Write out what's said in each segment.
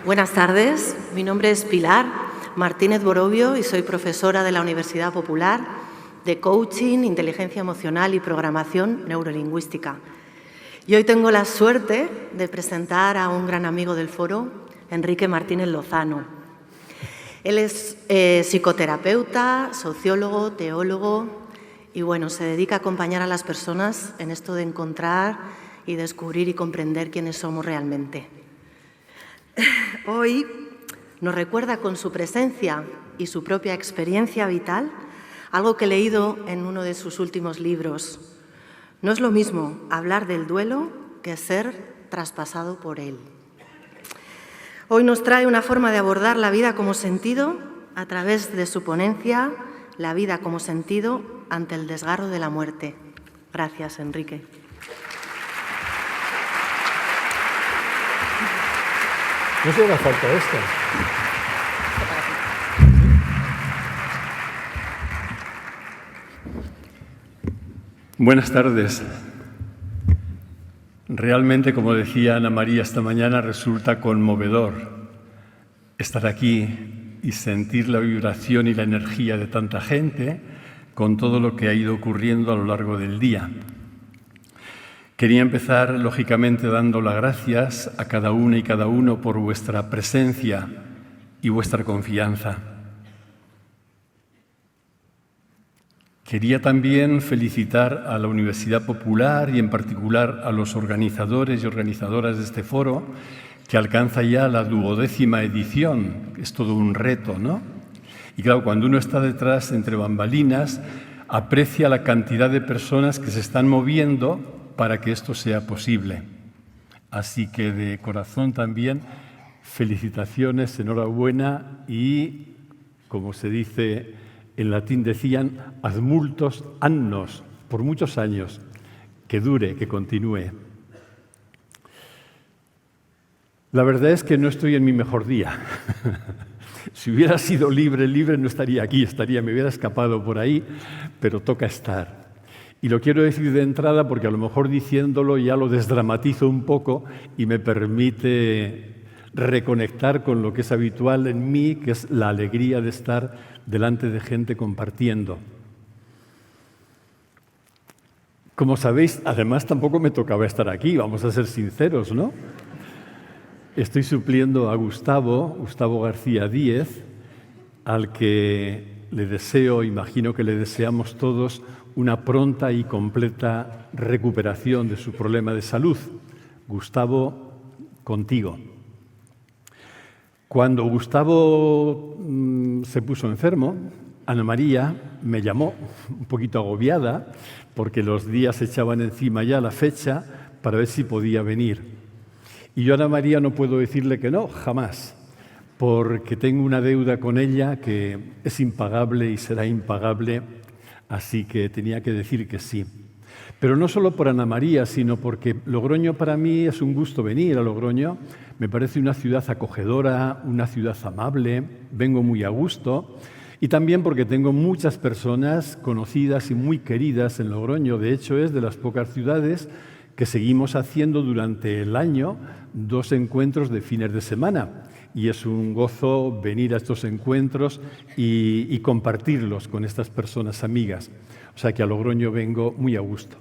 Buenas tardes, mi nombre es Pilar Martínez Borobio y soy profesora de la Universidad Popular de Coaching, Inteligencia Emocional y Programación Neurolingüística. Y hoy tengo la suerte de presentar a un gran amigo del foro, Enrique Martínez Lozano. Él es psicoterapeuta, sociólogo, teólogo y se dedica a acompañar a las personas en esto de encontrar y descubrir y comprender quiénes somos realmente. Hoy nos recuerda con su presencia y su propia experiencia vital algo que he leído en uno de sus últimos libros. No es lo mismo hablar del duelo que ser traspasado por él. Hoy nos trae una forma de abordar la vida como sentido a través de su ponencia La vida como sentido ante el desgarro de la muerte. Gracias, Enrique. No se me falta esto. Buenas tardes. Realmente, como decía Ana María esta mañana, resulta conmovedor estar aquí y sentir la vibración y la energía de tanta gente con todo lo que ha ido ocurriendo a lo largo del día. Quería empezar, lógicamente, dando las gracias a cada una y cada uno por vuestra presencia y vuestra confianza. Quería también felicitar a la Universidad Popular y, en particular, a los organizadores y organizadoras de este foro, que alcanza ya la 12ª edición. Es todo un reto, ¿no? Y claro, cuando uno está detrás, entre bambalinas, aprecia la cantidad de personas que se están moviendo para que esto sea posible. Así que de corazón también, felicitaciones, enhorabuena y, como se dice en latín, decían, ad multos annos, por muchos años, que dure, que continúe. La verdad es que no estoy en mi mejor día. Si hubiera sido libre no estaría aquí, me hubiera escapado por ahí, pero toca estar. Y lo quiero decir de entrada porque a lo mejor diciéndolo ya lo desdramatizo un poco y me permite reconectar con lo que es habitual en mí, que es la alegría de estar delante de gente compartiendo. Como sabéis, además tampoco me tocaba estar aquí, vamos a ser sinceros, ¿no? Estoy supliendo a Gustavo García Díez, al que le deseo, imagino que le deseamos todos, una pronta y completa recuperación de su problema de salud. Gustavo, contigo. Cuando Gustavo se puso enfermo, Ana María me llamó un poquito agobiada porque los días echaban encima ya la fecha para ver si podía venir. Y yo a Ana María no puedo decirle que no, jamás, porque tengo una deuda con ella que es impagable y será impagable, así que tenía que decir que sí. Pero no solo por Ana María, sino porque Logroño para mí es un gusto venir a Logroño. Me parece una ciudad acogedora, una ciudad amable, vengo muy a gusto. Y también porque tengo muchas personas conocidas y muy queridas en Logroño. De hecho, es de las pocas ciudades que seguimos haciendo durante el año 2 encuentros de fines de semana. Y es un gozo venir a estos encuentros y compartirlos con estas personas amigas. O sea que a Logroño vengo muy a gusto.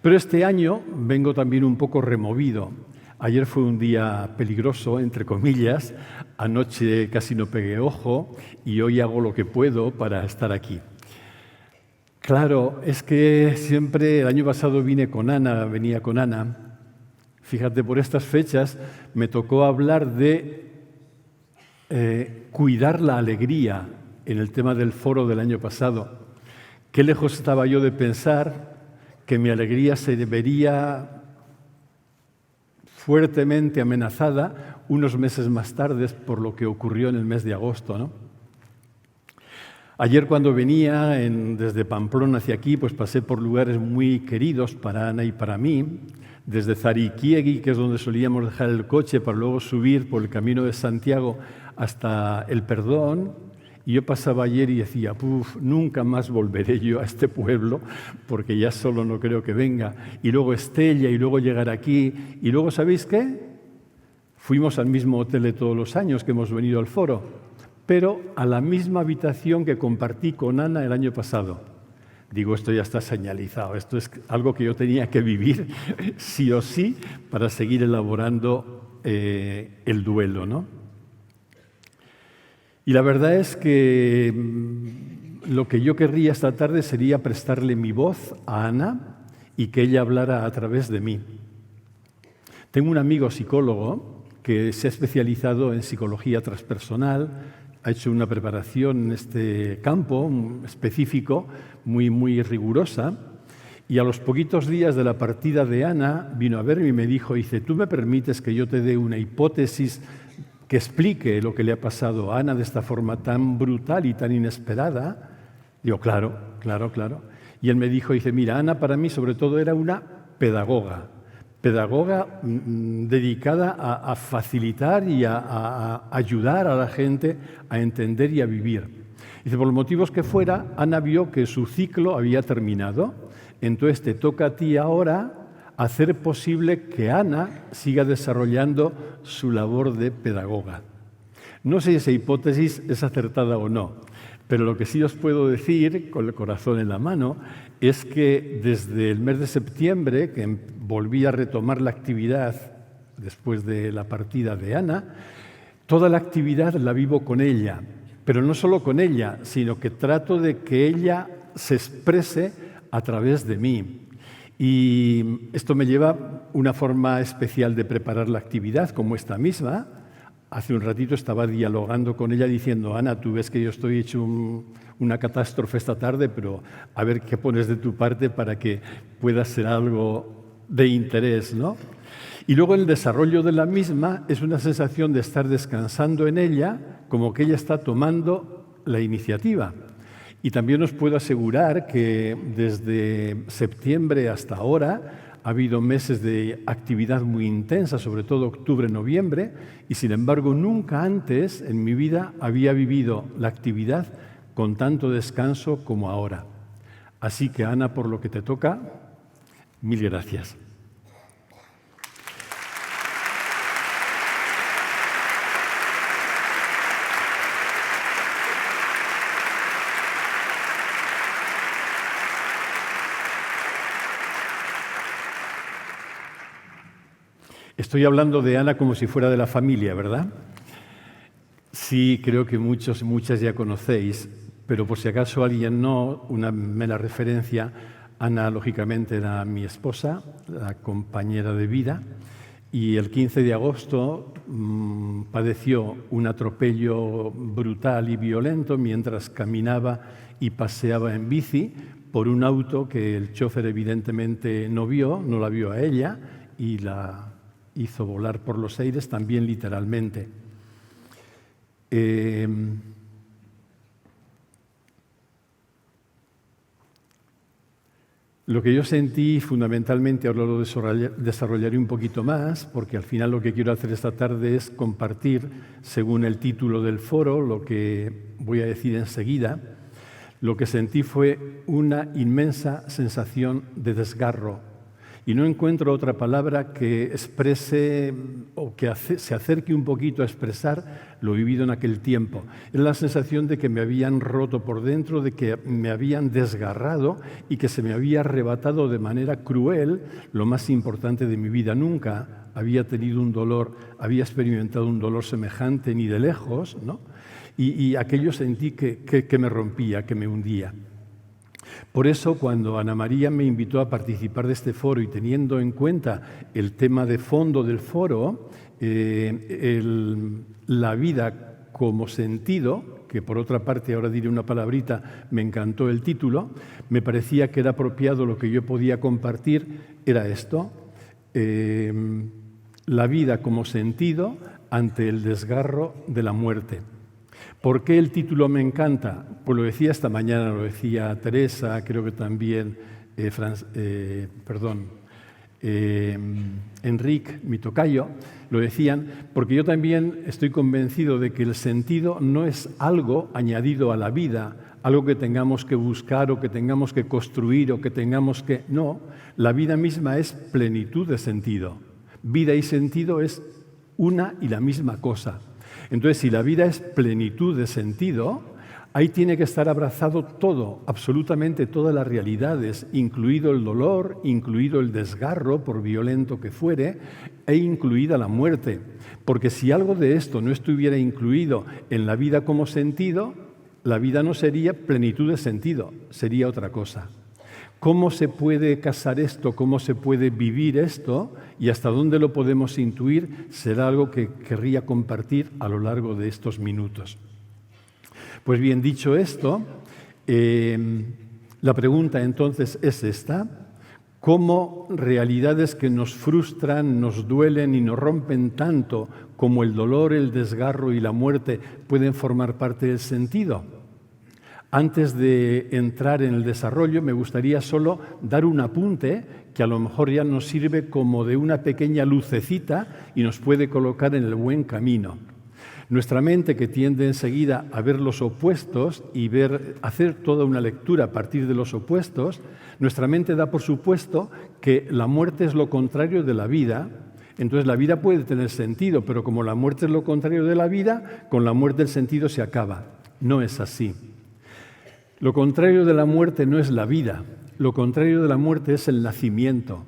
Pero este año vengo también un poco removido. Ayer fue un día peligroso, entre comillas. Anoche casi no pegué ojo y hoy hago lo que puedo para estar aquí. Claro, es que siempre, el año pasado venía con Ana. Fíjate, por estas fechas me tocó hablar de cuidar la alegría en el tema del foro del año pasado. Qué lejos estaba yo de pensar que mi alegría se vería fuertemente amenazada unos meses más tarde por lo que ocurrió en el mes de agosto, ¿no? Ayer cuando venía desde Pamplona hacia aquí, pues pasé por lugares muy queridos para Ana y para mí, desde Zariquiegui, que es donde solíamos dejar el coche para luego subir por el Camino de Santiago hasta El Perdón. Y yo pasaba ayer y decía, nunca más volveré yo a este pueblo porque ya solo no creo que venga. Y luego Estella y luego llegar aquí. Y luego, ¿sabéis qué? Fuimos al mismo hotel de todos los años que hemos venido al foro, pero a la misma habitación que compartí con Ana el año pasado. Digo, esto ya está señalizado, esto es algo que yo tenía que vivir sí o sí para seguir elaborando el duelo, ¿no? Y la verdad es que lo que yo querría esta tarde sería prestarle mi voz a Ana y que ella hablara a través de mí. Tengo un amigo psicólogo que se ha especializado en psicología transpersonal, ha hecho una preparación en este campo específico, muy rigurosa, y a los poquitos días de la partida de Ana vino a verme y me dijo, dice, ¿tú me permites que yo te dé una hipótesis que explique lo que le ha pasado a Ana de esta forma tan brutal y tan inesperada? Digo, claro. Y él me dijo, dice, mira, Ana para mí sobre todo era una pedagoga dedicada a facilitar y a ayudar a la gente a entender y a vivir. Dice, por los motivos que fuera, Ana vio que su ciclo había terminado, entonces te toca a ti ahora hacer posible que Ana siga desarrollando su labor de pedagoga. No sé si esa hipótesis es acertada o no, pero lo que sí os puedo decir, con el corazón en la mano, es que desde el mes de septiembre, que volví a retomar la actividad después de la partida de Ana, toda la actividad la vivo con ella, pero no solo con ella, sino que trato de que ella se exprese a través de mí. Y esto me lleva a una forma especial de preparar la actividad, como esta misma. Hace un ratito estaba dialogando con ella diciendo, Ana, tú ves que yo estoy hecho una catástrofe esta tarde, pero a ver qué pones de tu parte para que pueda ser algo de interés, ¿no? Y luego el desarrollo de la misma es una sensación de estar descansando en ella, como que ella está tomando la iniciativa. Y también os puedo asegurar que desde septiembre hasta ahora ha habido meses de actividad muy intensa, sobre todo octubre, noviembre, y sin embargo nunca antes en mi vida había vivido la actividad con tanto descanso como ahora. Así que, Ana, por lo que te toca, mil gracias. Estoy hablando de Ana como si fuera de la familia, ¿verdad? Sí, creo que muchos y muchas ya conocéis, pero por si acaso alguien no, una mera referencia, Ana lógicamente era mi esposa, la compañera de vida, y el 15 de agosto padeció un atropello brutal y violento mientras caminaba y paseaba en bici por un auto que el chofer evidentemente no la vio a ella y la hizo volar por los aires, también literalmente. Lo que yo sentí fundamentalmente, ahora lo desarrollaré un poquito más, porque al final lo que quiero hacer esta tarde es compartir, según el título del foro, lo que voy a decir enseguida. Lo que sentí fue una inmensa sensación de desgarro. Y no encuentro otra palabra que exprese o que se acerque un poquito a expresar lo vivido en aquel tiempo. Es la sensación de que me habían roto por dentro, de que me habían desgarrado y que se me había arrebatado de manera cruel lo más importante de mi vida. Nunca había tenido un dolor, había experimentado un dolor semejante ni de lejos, ¿no? Y aquello sentí que me rompía, que me hundía. Por eso, cuando Ana María me invitó a participar de este foro y teniendo en cuenta el tema de fondo del foro, la vida como sentido, que por otra parte, ahora diré una palabrita, me encantó el título, me parecía que era apropiado lo que yo podía compartir, era esto, la vida como sentido ante el desgarro de la muerte. ¿Por qué el título me encanta? Pues lo decía esta mañana, lo decía Teresa, creo que también Enrique, mi tocayo, lo decían, porque yo también estoy convencido de que el sentido no es algo añadido a la vida, algo que tengamos que buscar o que tengamos que construir o que tengamos que... No, la vida misma es plenitud de sentido. Vida y sentido es una y la misma cosa. Entonces, si la vida es plenitud de sentido, ahí tiene que estar abrazado todo, absolutamente todas las realidades, incluido el dolor, incluido el desgarro, por violento que fuere, e incluida la muerte. Porque si algo de esto no estuviera incluido en la vida como sentido, la vida no sería plenitud de sentido, sería otra cosa. ¿Cómo se puede casar esto? ¿Cómo se puede vivir esto? Y hasta dónde lo podemos intuir será algo que querría compartir a lo largo de estos minutos. Pues bien, dicho esto, la pregunta entonces es esta: ¿cómo realidades que nos frustran, nos duelen y nos rompen tanto como el dolor, el desgarro y la muerte pueden formar parte del sentido? Antes de entrar en el desarrollo, me gustaría solo dar un apunte que a lo mejor ya nos sirve como de una pequeña lucecita y nos puede colocar en el buen camino. Nuestra mente, que tiende enseguida a ver los opuestos y hacer toda una lectura a partir de los opuestos, nuestra mente da por supuesto que la muerte es lo contrario de la vida. Entonces la vida puede tener sentido, pero como la muerte es lo contrario de la vida, con la muerte el sentido se acaba. No es así. Lo contrario de la muerte no es la vida, lo contrario de la muerte es el nacimiento.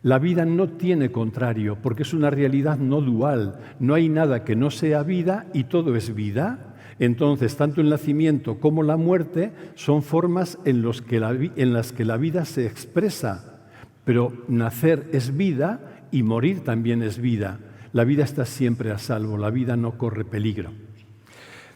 La vida no tiene contrario, porque es una realidad no dual. No hay nada que no sea vida y todo es vida. Entonces, tanto el nacimiento como la muerte son formas en las que la vida se expresa. Pero nacer es vida y morir también es vida. La vida está siempre a salvo, la vida no corre peligro.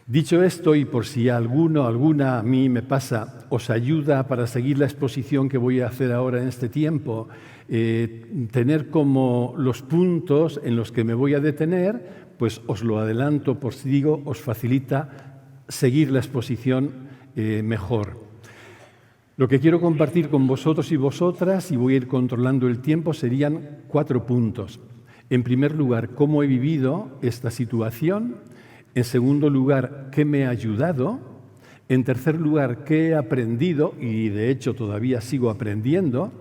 Dicho esto, y por si alguna a mí me pasa, os ayuda para seguir la exposición que voy a hacer ahora en este tiempo, tener como los puntos en los que me voy a detener, pues os lo adelanto, por si digo, os facilita seguir la exposición mejor. Lo que quiero compartir con vosotros y vosotras, y voy a ir controlando el tiempo, serían 4 puntos. En primer lugar, cómo he vivido esta situación. En segundo lugar, ¿qué me ha ayudado? En tercer lugar, ¿qué he aprendido? Y de hecho todavía sigo aprendiendo.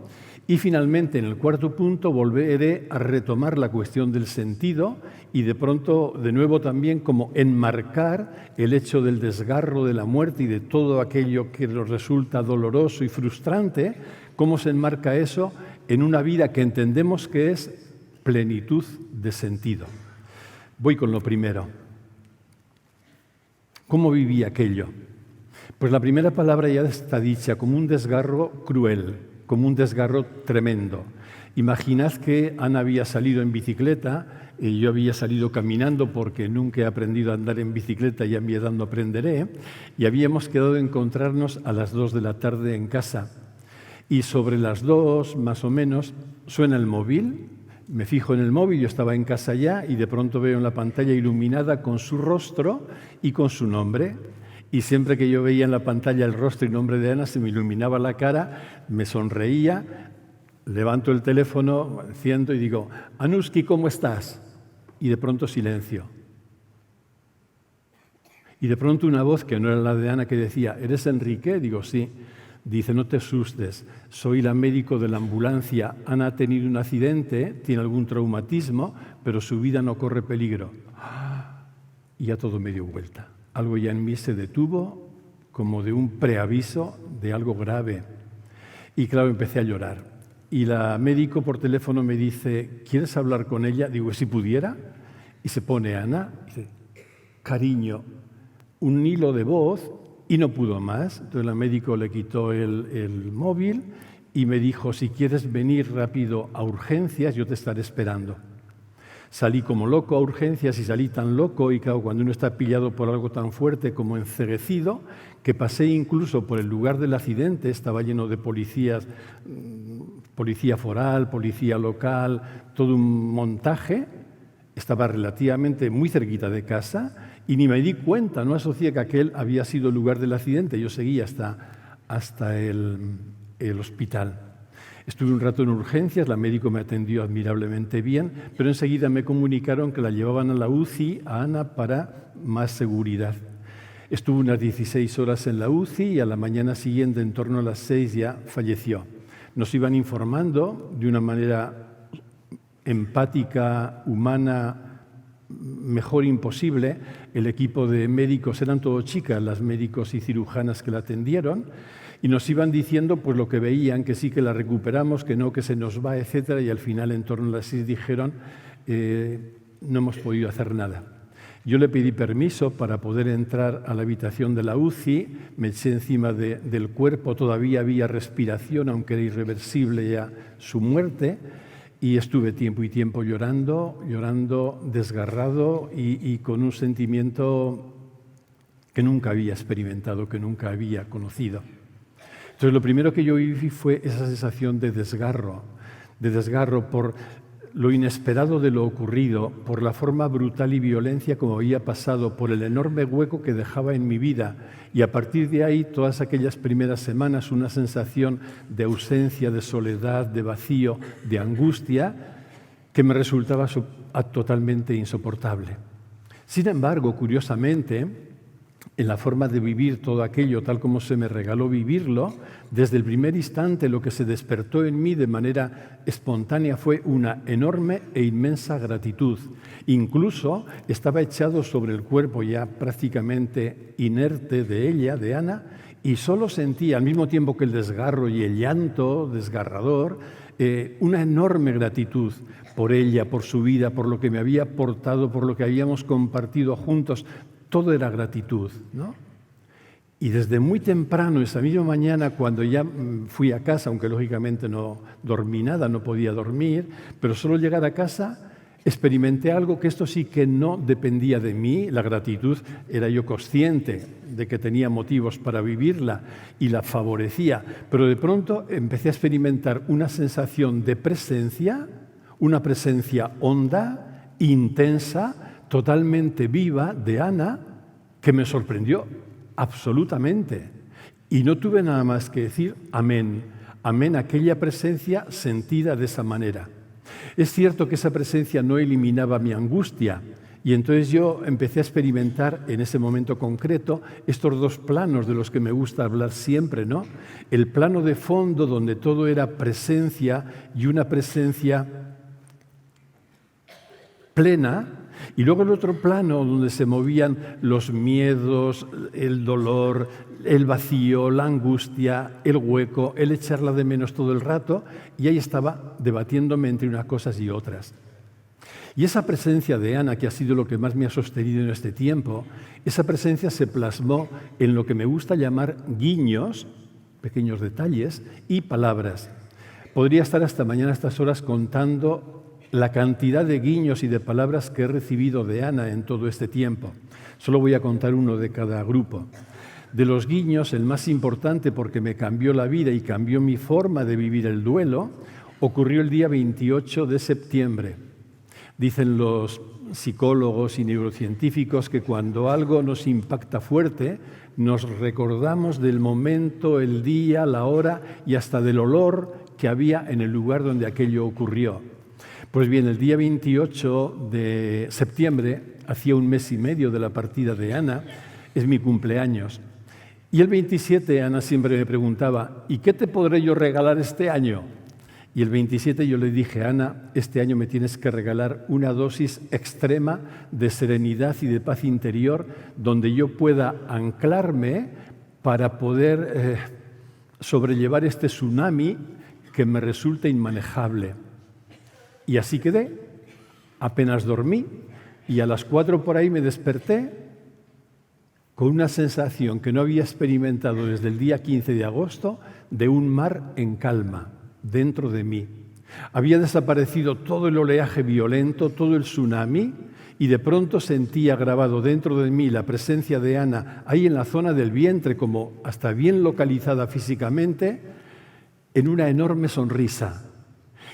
Y finalmente, en el 4º punto, volveré a retomar la cuestión del sentido y de pronto, de nuevo también, como enmarcar el hecho del desgarro, de la muerte y de todo aquello que nos resulta doloroso y frustrante, cómo se enmarca eso en una vida que entendemos que es plenitud de sentido. Voy con lo primero. ¿Cómo viví aquello? Pues la primera palabra ya está dicha, como un desgarro cruel, como un desgarro tremendo. Imaginad que Ana había salido en bicicleta y yo había salido caminando porque nunca he aprendido a andar en bicicleta y a mi edad no aprenderé, y habíamos quedado de encontrarnos a las 2 de la tarde en casa. Y sobre las 2, más o menos, suena el móvil. Me fijo en el móvil, yo estaba en casa ya y de pronto veo en la pantalla iluminada con su rostro y con su nombre. Y siempre que yo veía en la pantalla el rostro y nombre de Ana, se me iluminaba la cara, me sonreía, levanto el teléfono, enciendo y digo, Anuski, ¿cómo estás? Y de pronto silencio. Y de pronto una voz que no era la de Ana que decía, ¿eres Enrique? Digo, sí. Dice, no te asustes, soy la médico de la ambulancia. Ana ha tenido un accidente, tiene algún traumatismo, pero su vida no corre peligro. Y ya todo me dio vuelta. Algo ya en mí se detuvo, como de un preaviso de algo grave. Y claro, empecé a llorar. Y la médico por teléfono me dice, ¿quieres hablar con ella? Digo, si pudiera. Y se pone Ana, dice, cariño, un hilo de voz. Y no pudo más. Entonces la médico le quitó el móvil y me dijo, si quieres venir rápido a urgencias, yo te estaré esperando. Salí como loco a urgencias y salí tan loco, y claro, cuando uno está pillado por algo tan fuerte como enceguecido, que pasé incluso por el lugar del accidente, estaba lleno de policías, policía foral, policía local, todo un montaje, estaba relativamente muy cerquita de casa, y ni me di cuenta, no asocié que aquel había sido el lugar del accidente. Yo seguía hasta el hospital. Estuve un rato en urgencias, la médico me atendió admirablemente bien, pero enseguida me comunicaron que la llevaban a la UCI, a Ana, para más seguridad. Estuve unas 16 horas en la UCI y a la mañana siguiente, en torno a las 6, ya falleció. Nos iban informando de una manera empática, humana, mejor imposible. El equipo de médicos, eran todo chicas, las médicos y cirujanas que la atendieron, y nos iban diciendo pues lo que veían, que sí que la recuperamos, que no, que se nos va, etcétera, y al final en torno a las 6 dijeron no hemos podido hacer nada. Yo le pedí permiso para poder entrar a la habitación de la UCI, me eché encima del cuerpo, todavía había respiración, aunque era irreversible ya su muerte, y estuve tiempo y tiempo llorando, desgarrado y con un sentimiento que nunca había experimentado, que nunca había conocido. Entonces, lo primero que yo viví fue esa sensación de desgarro por lo inesperado de lo ocurrido, por la forma brutal y violencia como había pasado, por el enorme hueco que dejaba en mi vida. Y a partir de ahí, todas aquellas primeras semanas, una sensación de ausencia, de soledad, de vacío, de angustia, que me resultaba totalmente insoportable. Sin embargo, curiosamente, en la forma de vivir todo aquello tal como se me regaló vivirlo, desde el primer instante lo que se despertó en mí de manera espontánea fue una enorme e inmensa gratitud. Incluso estaba echado sobre el cuerpo ya prácticamente inerte de ella, de Ana, y solo sentía, al mismo tiempo que el desgarro y el llanto desgarrador, una enorme gratitud por ella, por su vida, por lo que me había aportado, por lo que habíamos compartido juntos. Todo era gratitud, ¿no? Y desde muy temprano, esa misma mañana, cuando ya fui a casa, aunque lógicamente no dormí nada, no podía dormir, pero solo llegar a casa experimenté algo que esto sí que no dependía de mí. La gratitud era yo consciente de que tenía motivos para vivirla y la favorecía, pero de pronto empecé a experimentar una sensación de presencia, una presencia honda, intensa, totalmente viva de Ana, que me sorprendió absolutamente. Y no tuve nada más que decir amén, amén, aquella presencia sentida de esa manera. Es cierto que esa presencia no eliminaba mi angustia, y entonces yo empecé a experimentar en ese momento concreto estos dos planos de los que me gusta hablar siempre, ¿no? El plano de fondo, donde todo era presencia y una presencia plena, y luego el otro plano donde se movían los miedos, el dolor, el vacío, la angustia, el hueco, el echarla de menos todo el rato, y ahí estaba debatiéndome entre unas cosas y otras. Y esa presencia de Ana, que ha sido lo que más me ha sostenido en este tiempo, esa presencia se plasmó en lo que me gusta llamar guiños, pequeños detalles, y palabras. Podría estar hasta mañana a estas horas contando la cantidad de guiños y de palabras que he recibido de Ana en todo este tiempo. Solo voy a contar uno de cada grupo. De los guiños, el más importante, porque me cambió la vida y cambió mi forma de vivir el duelo, ocurrió el día 28 de septiembre. Dicen los psicólogos y neurocientíficos que cuando algo nos impacta fuerte, nos recordamos del momento, el día, la hora y hasta del olor que había en el lugar donde aquello ocurrió. Pues bien, el día 28 de septiembre, hacía un mes y medio de la partida de Ana, es mi cumpleaños. Y el 27 Ana siempre me preguntaba, ¿y qué te podré yo regalar este año? Y el 27 yo le dije, Ana, este año me tienes que regalar una dosis extrema de serenidad y de paz interior donde yo pueda anclarme para poder sobrellevar este tsunami que me resulta inmanejable. Y así quedé, apenas dormí y a las 4 por ahí me desperté con una sensación que no había experimentado desde el día 15 de agosto de un mar en calma dentro de mí. Había desaparecido todo el oleaje violento, todo el tsunami, y de pronto sentía grabado dentro de mí la presencia de Ana ahí en la zona del vientre, como hasta bien localizada físicamente, en una enorme sonrisa.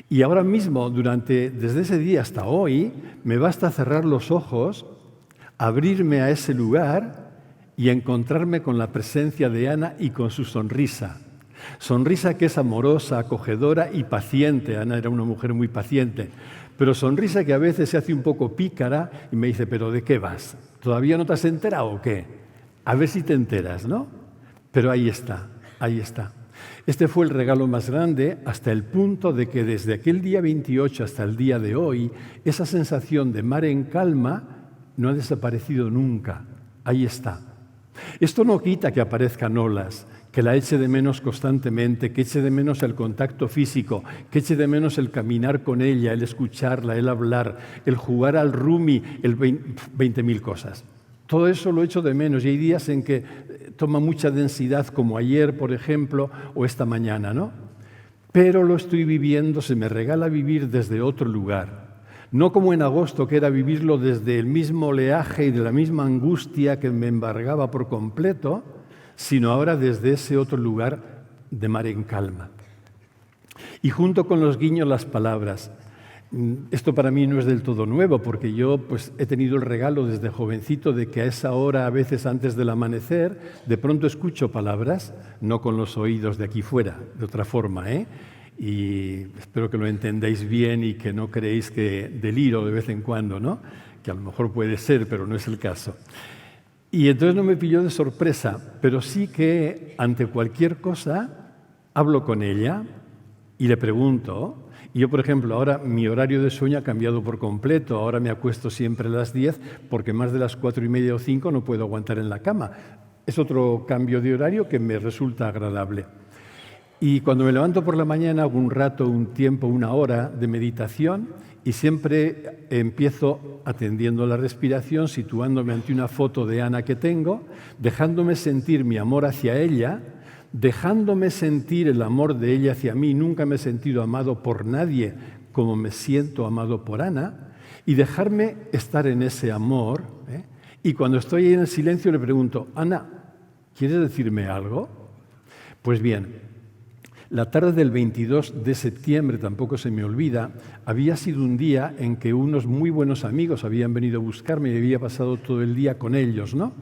Y ahora mismo, desde ese día hasta hoy, me basta cerrar los ojos, abrirme a ese lugar y encontrarme con la presencia de Ana y con su sonrisa. Sonrisa que es amorosa, acogedora y paciente. Ana era una mujer muy paciente, pero sonrisa que a veces se hace un poco pícara y me dice, ¿pero de qué vas? ¿Todavía no te has enterado o qué? A ver si te enteras, ¿no? Pero ahí está, ahí está. Este fue el regalo más grande hasta el punto de que desde aquel día 28 hasta el día de hoy, esa sensación de mar en calma no ha desaparecido nunca, ahí está. Esto no quita que aparezcan olas, que la eche de menos constantemente, que eche de menos el contacto físico, que eche de menos el caminar con ella, el escucharla, el hablar, el jugar al rumi, el 20.000 cosas. Todo eso lo echo de menos y hay días en que toma mucha densidad, como ayer, por ejemplo, o esta mañana, ¿no? Pero lo estoy viviendo, se me regala vivir desde otro lugar. No como en agosto, que era vivirlo desde el mismo oleaje y de la misma angustia que me embargaba por completo, sino ahora desde ese otro lugar de mar en calma. Y junto con los guiños, las palabras. Esto para mí no es del todo nuevo, porque yo pues, he tenido el regalo desde jovencito de que a esa hora, a veces antes del amanecer, de pronto escucho palabras, no con los oídos de aquí fuera, de otra forma, ¿eh? Y espero que lo entendáis bien y que no creéis que deliro de vez en cuando, ¿no? Que a lo mejor puede ser, pero no es el caso. Y entonces no me pilló de sorpresa, pero sí que ante cualquier cosa hablo con ella y le pregunto. Y yo, por ejemplo, ahora mi horario de sueño ha cambiado por completo. Ahora me acuesto siempre a las 10 porque más de las 4:30 o 5 no puedo aguantar en la cama. Es otro cambio de horario que me resulta agradable. Y cuando me levanto por la mañana hago un rato, un tiempo, una hora de meditación y siempre empiezo atendiendo la respiración, situándome ante una foto de Ana que tengo, dejándome sentir mi amor hacia ella, dejándome sentir el amor de ella hacia mí. Nunca me he sentido amado por nadie como me siento amado por Ana, y dejarme estar en ese amor, ¿eh? Y cuando estoy ahí en el silencio le pregunto, Ana, ¿quieres decirme algo? Pues bien, la tarde del 22 de septiembre, tampoco se me olvida, había sido un día en que unos muy buenos amigos habían venido a buscarme y había pasado todo el día con ellos, ¿no?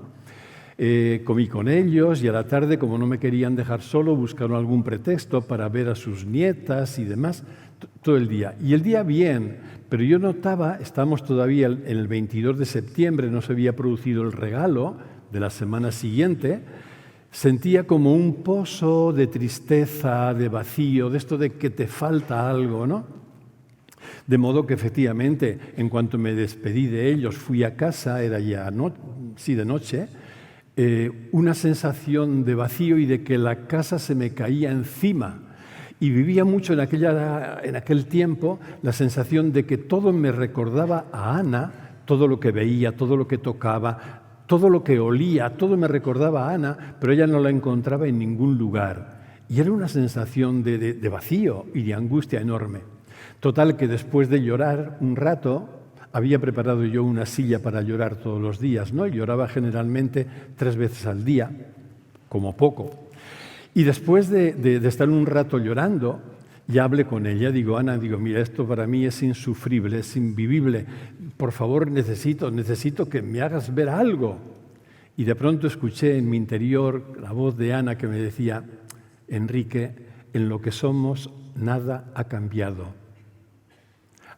Comí con ellos y a la tarde, como no me querían dejar solo, buscaron algún pretexto para ver a sus nietas y demás, todo el día. Y el día bien, pero yo notaba, estamos todavía en el 22 de septiembre, no se había producido el regalo de la semana siguiente, sentía como un pozo de tristeza, de vacío, de esto de que te falta algo, ¿no? De modo que efectivamente, en cuanto me despedí de ellos, fui a casa, era ya de noche, una sensación de vacío y de que la casa se me caía encima. Y vivía mucho en aquel tiempo la sensación de que todo me recordaba a Ana, todo lo que veía, todo lo que tocaba, todo lo que olía, todo me recordaba a Ana, pero ella no la encontraba en ningún lugar. Y era una sensación de vacío y de angustia enorme. Total, que después de llorar un rato, había preparado yo una silla para llorar todos los días, ¿no? Lloraba generalmente 3 veces al día, como poco. Y después de estar un rato llorando, ya hablé con ella, digo, Ana, mira, esto para mí es insufrible, es invivible. Por favor, necesito que me hagas ver algo. Y de pronto escuché en mi interior la voz de Ana que me decía, Enrique, en lo que somos nada ha cambiado.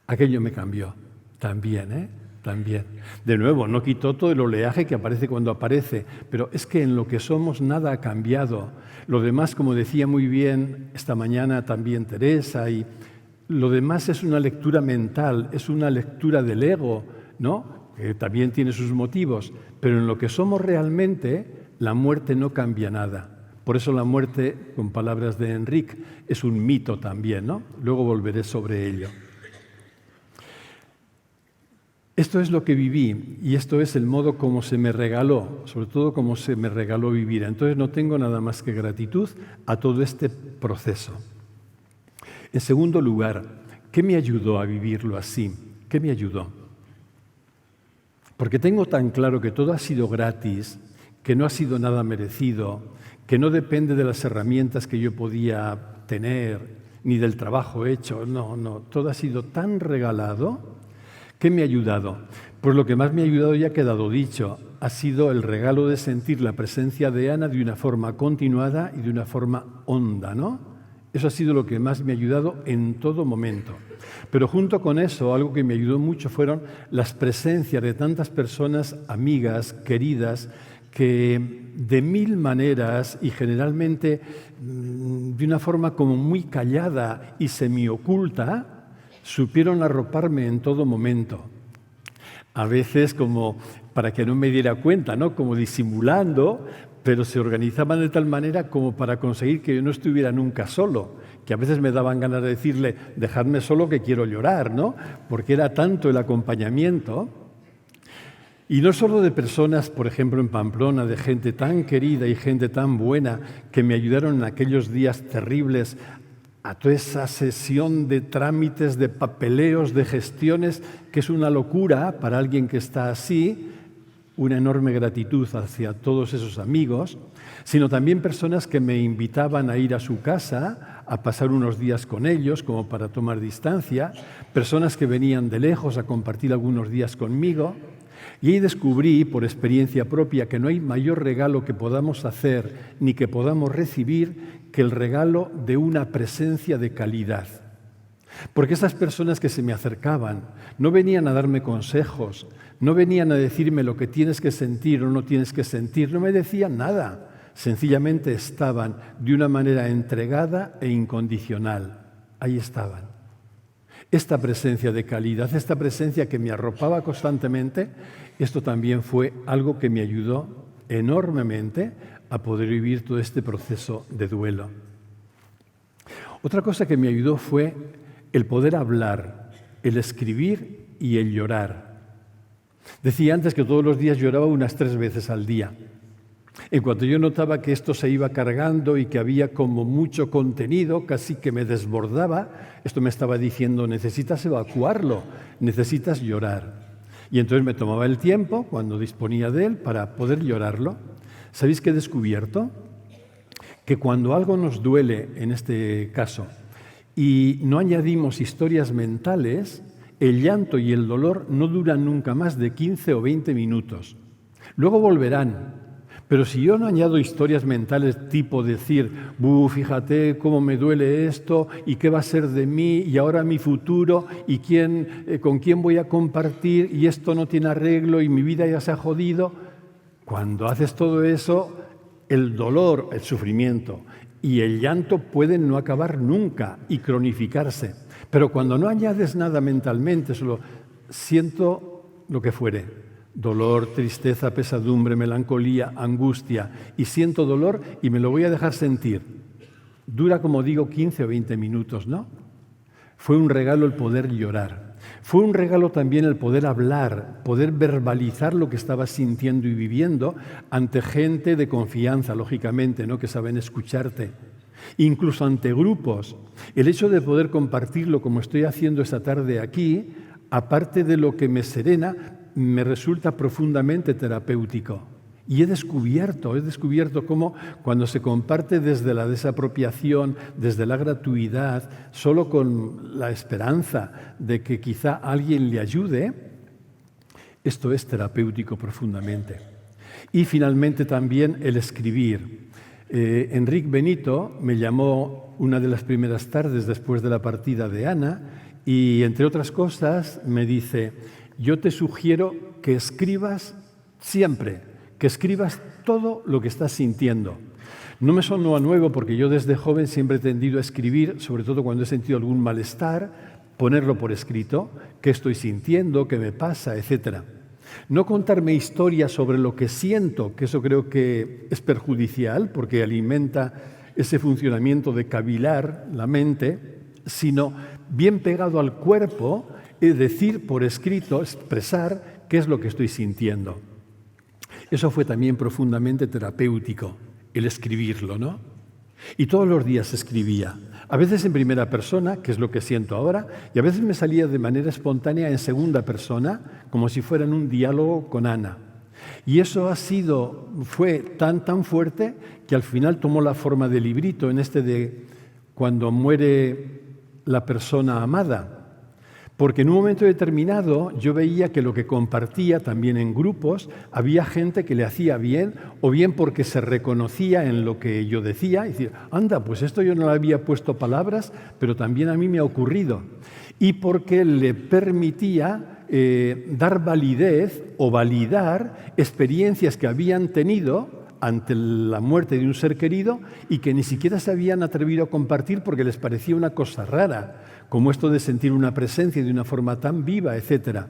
Aquello me cambió. También, ¿eh? También. De nuevo, no quitó todo el oleaje que aparece cuando aparece, pero es que en lo que somos nada ha cambiado. Lo demás, como decía muy bien esta mañana también Teresa, y lo demás es una lectura mental, es una lectura del ego, ¿no? Que también tiene sus motivos, pero en lo que somos realmente, la muerte no cambia nada. Por eso la muerte, con palabras de Enrique, es un mito también, ¿no? Luego volveré sobre ello. Esto es lo que viví y esto es el modo como se me regaló, sobre todo como se me regaló vivir. Entonces no tengo nada más que gratitud a todo este proceso. En segundo lugar, ¿qué me ayudó a vivirlo así? ¿Qué me ayudó? Porque tengo tan claro que todo ha sido gratis, que no ha sido nada merecido, que no depende de las herramientas que yo podía tener, ni del trabajo hecho. No, todo ha sido tan regalado. ¿Qué me ha ayudado? Pues lo que más me ha ayudado, ya ha quedado dicho, ha sido el regalo de sentir la presencia de Ana de una forma continuada y de una forma honda, ¿no? Eso ha sido lo que más me ha ayudado en todo momento. Pero junto con eso, algo que me ayudó mucho fueron las presencias de tantas personas amigas, queridas, que de 1000 maneras y generalmente de una forma como muy callada y semioculta, supieron arroparme en todo momento. A veces como para que no me diera cuenta, ¿no? Como disimulando, pero se organizaban de tal manera como para conseguir que yo no estuviera nunca solo, que a veces me daban ganas de decirle, dejadme solo que quiero llorar, ¿no? Porque era tanto el acompañamiento. Y no solo de personas, por ejemplo, en Pamplona, de gente tan querida y gente tan buena que me ayudaron en aquellos días terribles a toda esa sesión de trámites, de papeleos, de gestiones, que es una locura para alguien que está así, una enorme gratitud hacia todos esos amigos, sino también personas que me invitaban a ir a su casa, a pasar unos días con ellos, como para tomar distancia, personas que venían de lejos a compartir algunos días conmigo. Y ahí descubrí, por experiencia propia, que no hay mayor regalo que podamos hacer ni que podamos recibir que el regalo de una presencia de calidad. Porque esas personas que se me acercaban no venían a darme consejos, no venían a decirme lo que tienes que sentir o no tienes que sentir, no me decían nada. Sencillamente estaban de una manera entregada e incondicional. Ahí estaban. Esta presencia de calidad, esta presencia que me arropaba constantemente, esto también fue algo que me ayudó enormemente a poder vivir todo este proceso de duelo. Otra cosa que me ayudó fue el poder hablar, el escribir y el llorar. Decía antes que todos los días lloraba unas 3 veces al día. En cuanto yo notaba que esto se iba cargando y que había como mucho contenido, casi que me desbordaba, esto me estaba diciendo, necesitas evacuarlo, necesitas llorar. Y entonces me tomaba el tiempo, cuando disponía de él, para poder llorarlo. ¿Sabéis qué he descubierto? Que cuando algo nos duele, en este caso, y no añadimos historias mentales, el llanto y el dolor no duran nunca más de 15 o 20 minutos. Luego volverán. Pero si yo no añado historias mentales tipo decir, fíjate cómo me duele esto y qué va a ser de mí y ahora mi futuro y con quién voy a compartir y esto no tiene arreglo y mi vida ya se ha jodido. Cuando haces todo eso, el dolor, el sufrimiento y el llanto pueden no acabar nunca y cronificarse. Pero cuando no añades nada mentalmente, solo siento lo que fuere. Dolor, tristeza, pesadumbre, melancolía, angustia. Y siento dolor y me lo voy a dejar sentir. Dura, como digo, 15 o 20 minutos, ¿no? Fue un regalo el poder llorar. Fue un regalo también el poder hablar, poder verbalizar lo que estaba sintiendo y viviendo ante gente de confianza, lógicamente, ¿no? Que saben escucharte. Incluso ante grupos. El hecho de poder compartirlo como estoy haciendo esta tarde aquí, aparte de lo que me serena, me resulta profundamente terapéutico. Y he descubierto cómo cuando se comparte desde la desapropiación, desde la gratuidad, solo con la esperanza de que quizá alguien le ayude, esto es terapéutico profundamente. Y finalmente también el escribir. Enrique Benito me llamó una de las primeras tardes después de la partida de Ana y, entre otras cosas, me dice: yo te sugiero que escribas siempre, que escribas todo lo que estás sintiendo. No me sonó a nuevo porque yo desde joven siempre he tendido a escribir, sobre todo cuando he sentido algún malestar, ponerlo por escrito, qué estoy sintiendo, qué me pasa, etc. No contarme historias sobre lo que siento, que eso creo que es perjudicial porque alimenta ese funcionamiento de cavilar la mente, sino bien pegado al cuerpo, decir por escrito, expresar qué es lo que estoy sintiendo. Eso fue también profundamente terapéutico, el escribirlo, ¿no? Y todos los días escribía, a veces en primera persona, que es lo que siento ahora, y a veces me salía de manera espontánea en segunda persona, como si fuera en un diálogo con Ana. Y eso fue tan fuerte que al final tomó la forma de librito, en este de cuando muere la persona amada. Porque en un momento determinado yo veía que lo que compartía también en grupos, había gente que le hacía bien, o bien porque se reconocía en lo que yo decía, y decir, anda, pues esto yo no le había puesto palabras, pero también a mí me ha ocurrido. Y porque le permitía dar validez o validar experiencias que habían tenido ante la muerte de un ser querido y que ni siquiera se habían atrevido a compartir porque les parecía una cosa rara, como esto de sentir una presencia de una forma tan viva, etc.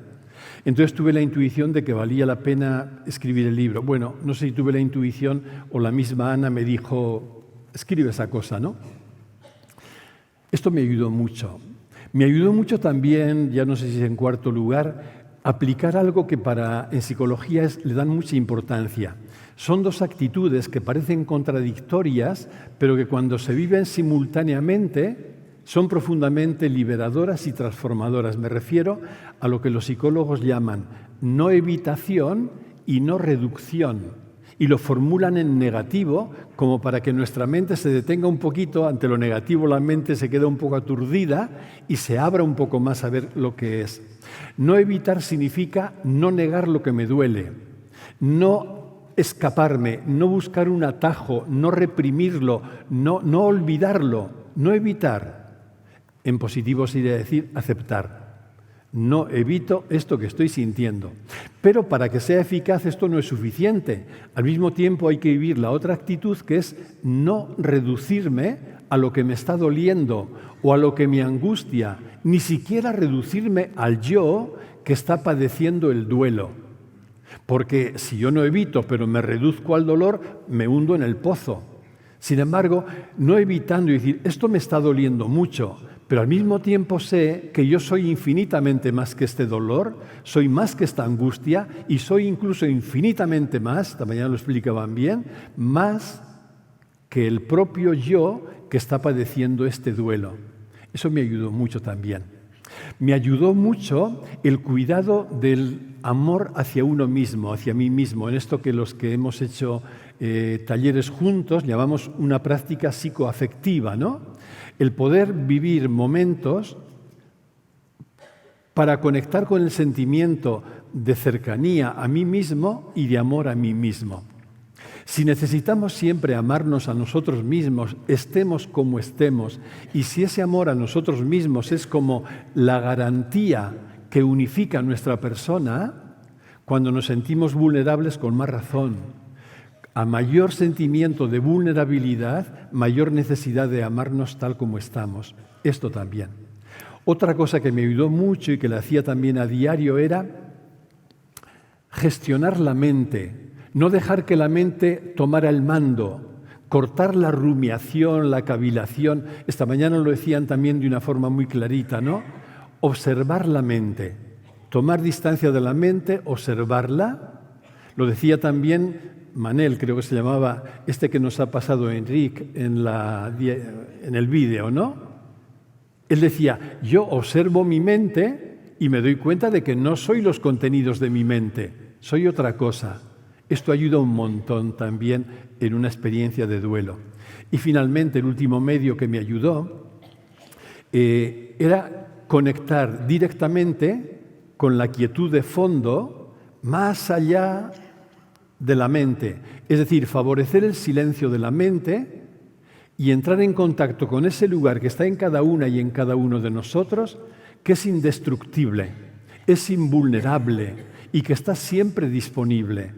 Entonces tuve la intuición de que valía la pena escribir el libro. Bueno, no sé si tuve la intuición o la misma Ana me dijo, escribe esa cosa, ¿no? Esto me ayudó mucho. Me ayudó mucho también, ya no sé si es en cuarto lugar, aplicar algo que en psicología le dan mucha importancia. Son dos actitudes que parecen contradictorias, pero que cuando se viven simultáneamente son profundamente liberadoras y transformadoras. Me refiero a lo que los psicólogos llaman no evitación y no reducción. Y lo formulan en negativo, como para que nuestra mente se detenga un poquito. Ante lo negativo la mente se queda un poco aturdida y se abra un poco más a ver lo que es. No evitar significa no negar lo que me duele, no escaparme, no buscar un atajo, no reprimirlo, no olvidarlo, no evitar. En positivo sería decir aceptar. No evito esto que estoy sintiendo. Pero para que sea eficaz esto no es suficiente. Al mismo tiempo hay que vivir la otra actitud, que es no reducirme a lo que me está doliendo o a lo que me angustia, ni siquiera reducirme al yo que está padeciendo el duelo. Porque si yo no evito, pero me reduzco al dolor, me hundo en el pozo. Sin embargo, no evitando y decir, esto me está doliendo mucho, pero al mismo tiempo sé que yo soy infinitamente más que este dolor, soy más que esta angustia y soy incluso infinitamente más, esta mañana lo explicaban bien, más que el propio yo que está padeciendo este duelo. Eso me ayudó mucho también. Me ayudó mucho el cuidado del amor hacia uno mismo, hacia mí mismo, en esto que los que hemos hecho talleres juntos llamamos una práctica psicoafectiva, ¿no? El poder vivir momentos para conectar con el sentimiento de cercanía a mí mismo y de amor a mí mismo. Si necesitamos siempre amarnos a nosotros mismos, estemos como estemos, y si ese amor a nosotros mismos es como la garantía que unifica nuestra persona, cuando nos sentimos vulnerables con más razón. A mayor sentimiento de vulnerabilidad, mayor necesidad de amarnos tal como estamos. Esto también. Otra cosa que me ayudó mucho y que la hacía también a diario era gestionar la mente, no dejar que la mente tomara el mando, cortar la rumiación, la cavilación. Esta mañana lo decían también de una forma muy clarita, ¿no? Observar la mente, tomar distancia de la mente, observarla. Lo decía también Manel, creo que se llamaba, este que nos ha pasado Enrique en el vídeo, ¿no? Él decía, yo observo mi mente y me doy cuenta de que no soy los contenidos de mi mente, soy otra cosa. Esto ayuda un montón también en una experiencia de duelo. Y finalmente, el último medio que me ayudó era conectar directamente con la quietud de fondo más allá de la mente, es decir, favorecer el silencio de la mente y entrar en contacto con ese lugar que está en cada una y en cada uno de nosotros, que es indestructible, es invulnerable y que está siempre disponible.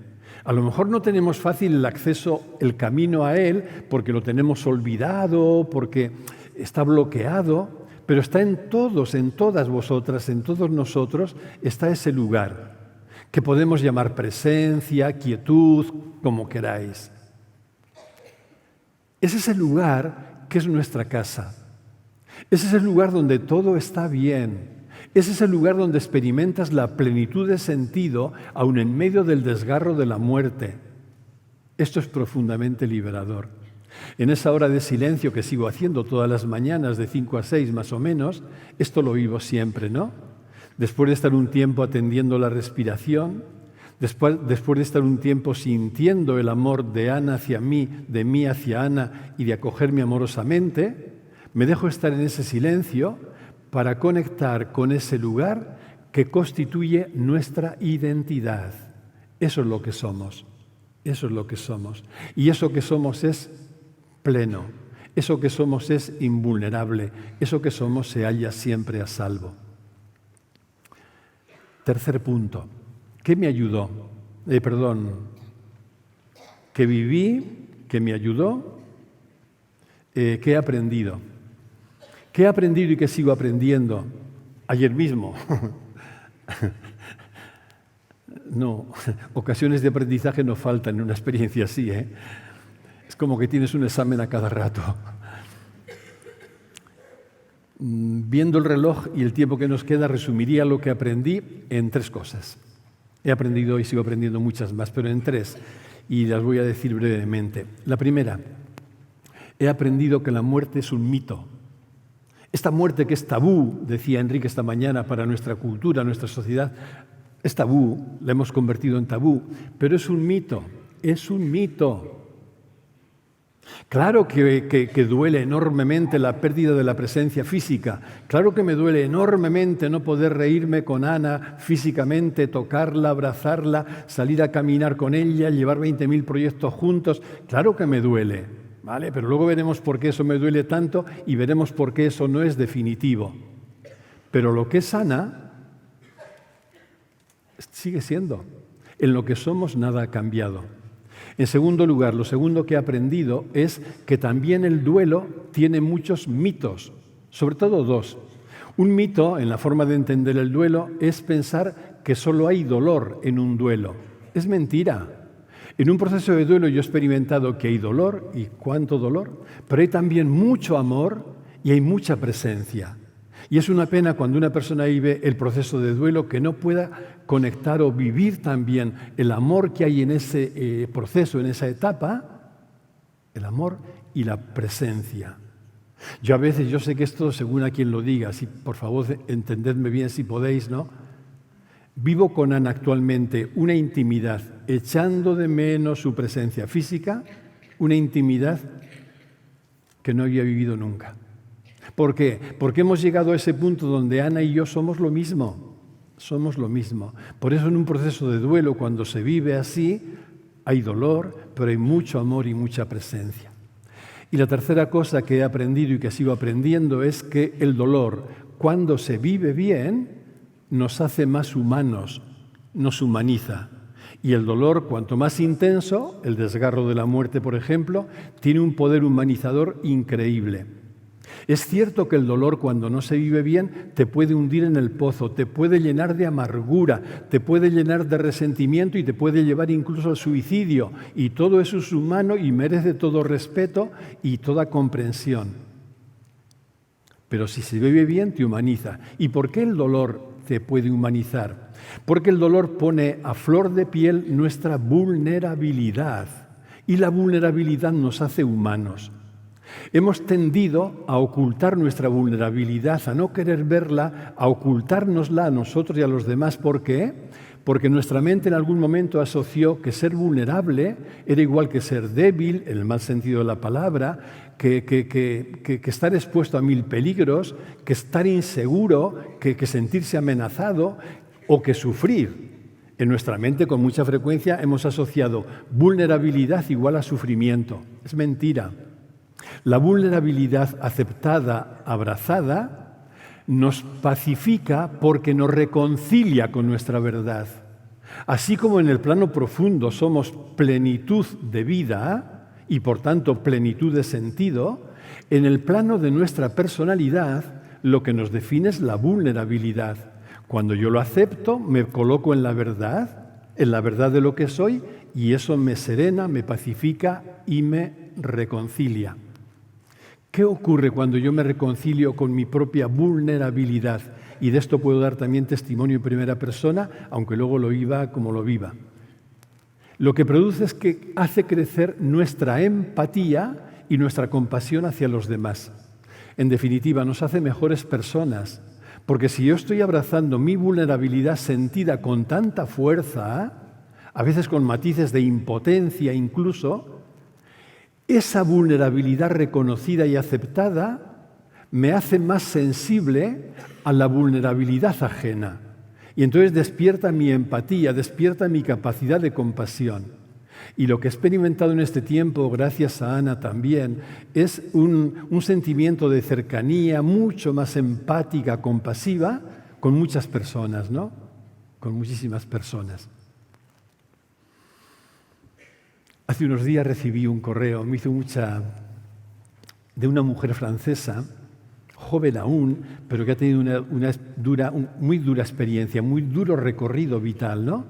A lo mejor no tenemos fácil el acceso, el camino a él, porque lo tenemos olvidado, porque está bloqueado, pero está en todos, en todas vosotras, en todos nosotros, está ese lugar que podemos llamar presencia, quietud, como queráis. Es ese lugar que es nuestra casa. Es ese lugar donde todo está bien. Es ese lugar donde experimentas la plenitud de sentido, aun en medio del desgarro de la muerte. Esto es profundamente liberador. En esa hora de silencio que sigo haciendo todas las mañanas, de 5 a 6 más o menos, esto lo vivo siempre, ¿no? Después de estar un tiempo atendiendo la respiración, después de estar un tiempo sintiendo el amor de Ana hacia mí, de mí hacia Ana y de acogerme amorosamente, me dejo estar en ese silencio para conectar con ese lugar que constituye nuestra identidad. Eso es lo que somos. Eso es lo que somos. Y eso que somos es pleno. Eso que somos es invulnerable. Eso que somos se halla siempre a salvo. Tercer punto. ¿Qué me ayudó? ¿Qué viví? ¿Qué me ayudó? ¿Qué he aprendido? ¿Qué he aprendido y qué sigo aprendiendo? Ayer mismo. No, ocasiones de aprendizaje no faltan en una experiencia así, ¿eh? Es como que tienes un examen a cada rato. Viendo el reloj y el tiempo que nos queda, resumiría lo que aprendí en 3 cosas. He aprendido y sigo aprendiendo muchas más, pero en 3, y las voy a decir brevemente. La primera, he aprendido que la muerte es un mito. Esta muerte que es tabú, decía Enrique esta mañana, para nuestra cultura, nuestra sociedad, es tabú, la hemos convertido en tabú, pero es un mito, es un mito. Claro que duele enormemente la pérdida de la presencia física. Claro que me duele enormemente no poder reírme con Ana físicamente, tocarla, abrazarla, salir a caminar con ella, llevar 20.000 proyectos juntos. Claro que me duele, ¿vale? Pero luego veremos por qué eso me duele tanto y veremos por qué eso no es definitivo. Pero lo que es Ana sigue siendo. En lo que somos nada ha cambiado. En segundo lugar, lo segundo que he aprendido es que también el duelo tiene muchos mitos, sobre todo 2. Un mito, en la forma de entender el duelo, es pensar que solo hay dolor en un duelo. Es mentira. En un proceso de duelo yo he experimentado que hay dolor, y cuánto dolor, pero hay también mucho amor y hay mucha presencia. Y es una pena cuando una persona vive el proceso de duelo que no pueda conectar o vivir también el amor que hay en ese proceso, en esa etapa, el amor y la presencia. Yo a veces, yo sé que esto según a quien lo diga, si por favor entendedme bien si podéis, ¿no? Vivo con Ana actualmente una intimidad, echando de menos su presencia física, una intimidad que no había vivido nunca. ¿Por qué? Porque hemos llegado a ese punto donde Ana y yo somos lo mismo. Somos lo mismo. Por eso en un proceso de duelo, cuando se vive así, hay dolor, pero hay mucho amor y mucha presencia. Y la tercera cosa que he aprendido y que sigo aprendiendo es que el dolor, cuando se vive bien, nos hace más humanos, nos humaniza. Y el dolor, cuanto más intenso, el desgarro de la muerte, por ejemplo, tiene un poder humanizador increíble. Es cierto que el dolor, cuando no se vive bien, te puede hundir en el pozo, te puede llenar de amargura, te puede llenar de resentimiento y te puede llevar incluso al suicidio. Y todo eso es humano y merece todo respeto y toda comprensión. Pero si se vive bien, te humaniza. ¿Y por qué el dolor te puede humanizar? Porque el dolor pone a flor de piel nuestra vulnerabilidad. Y la vulnerabilidad nos hace humanos. Hemos tendido a ocultar nuestra vulnerabilidad, a no querer verla, a ocultárnosla a nosotros y a los demás. ¿Por qué? Porque nuestra mente en algún momento asoció que ser vulnerable era igual que ser débil, en el mal sentido de la palabra, que estar expuesto a 1000 peligros, que estar inseguro, que sentirse amenazado o que sufrir. En nuestra mente, con mucha frecuencia, hemos asociado vulnerabilidad igual a sufrimiento. Es mentira. La vulnerabilidad aceptada, abrazada, nos pacifica porque nos reconcilia con nuestra verdad. Así como en el plano profundo somos plenitud de vida y por tanto plenitud de sentido, en el plano de nuestra personalidad lo que nos define es la vulnerabilidad. Cuando yo lo acepto, me coloco en la verdad de lo que soy, y eso me serena, me pacifica y me reconcilia. ¿Qué ocurre cuando yo me reconcilio con mi propia vulnerabilidad? Y de esto puedo dar también testimonio en primera persona, aunque luego lo viva como lo viva. Lo que produce es que hace crecer nuestra empatía y nuestra compasión hacia los demás. En definitiva, nos hace mejores personas, porque si yo estoy abrazando mi vulnerabilidad sentida con tanta fuerza, a veces con matices de impotencia incluso, esa vulnerabilidad reconocida y aceptada me hace más sensible a la vulnerabilidad ajena. Y entonces despierta mi empatía, despierta mi capacidad de compasión. Y lo que he experimentado en este tiempo, gracias a Ana también, es un sentimiento de cercanía mucho más empática, compasiva, con muchas personas, ¿no? Con muchísimas personas. Hace unos días recibí un correo, me hizo de una mujer francesa, joven aún, pero que ha tenido una muy dura experiencia, muy duro recorrido vital, ¿no?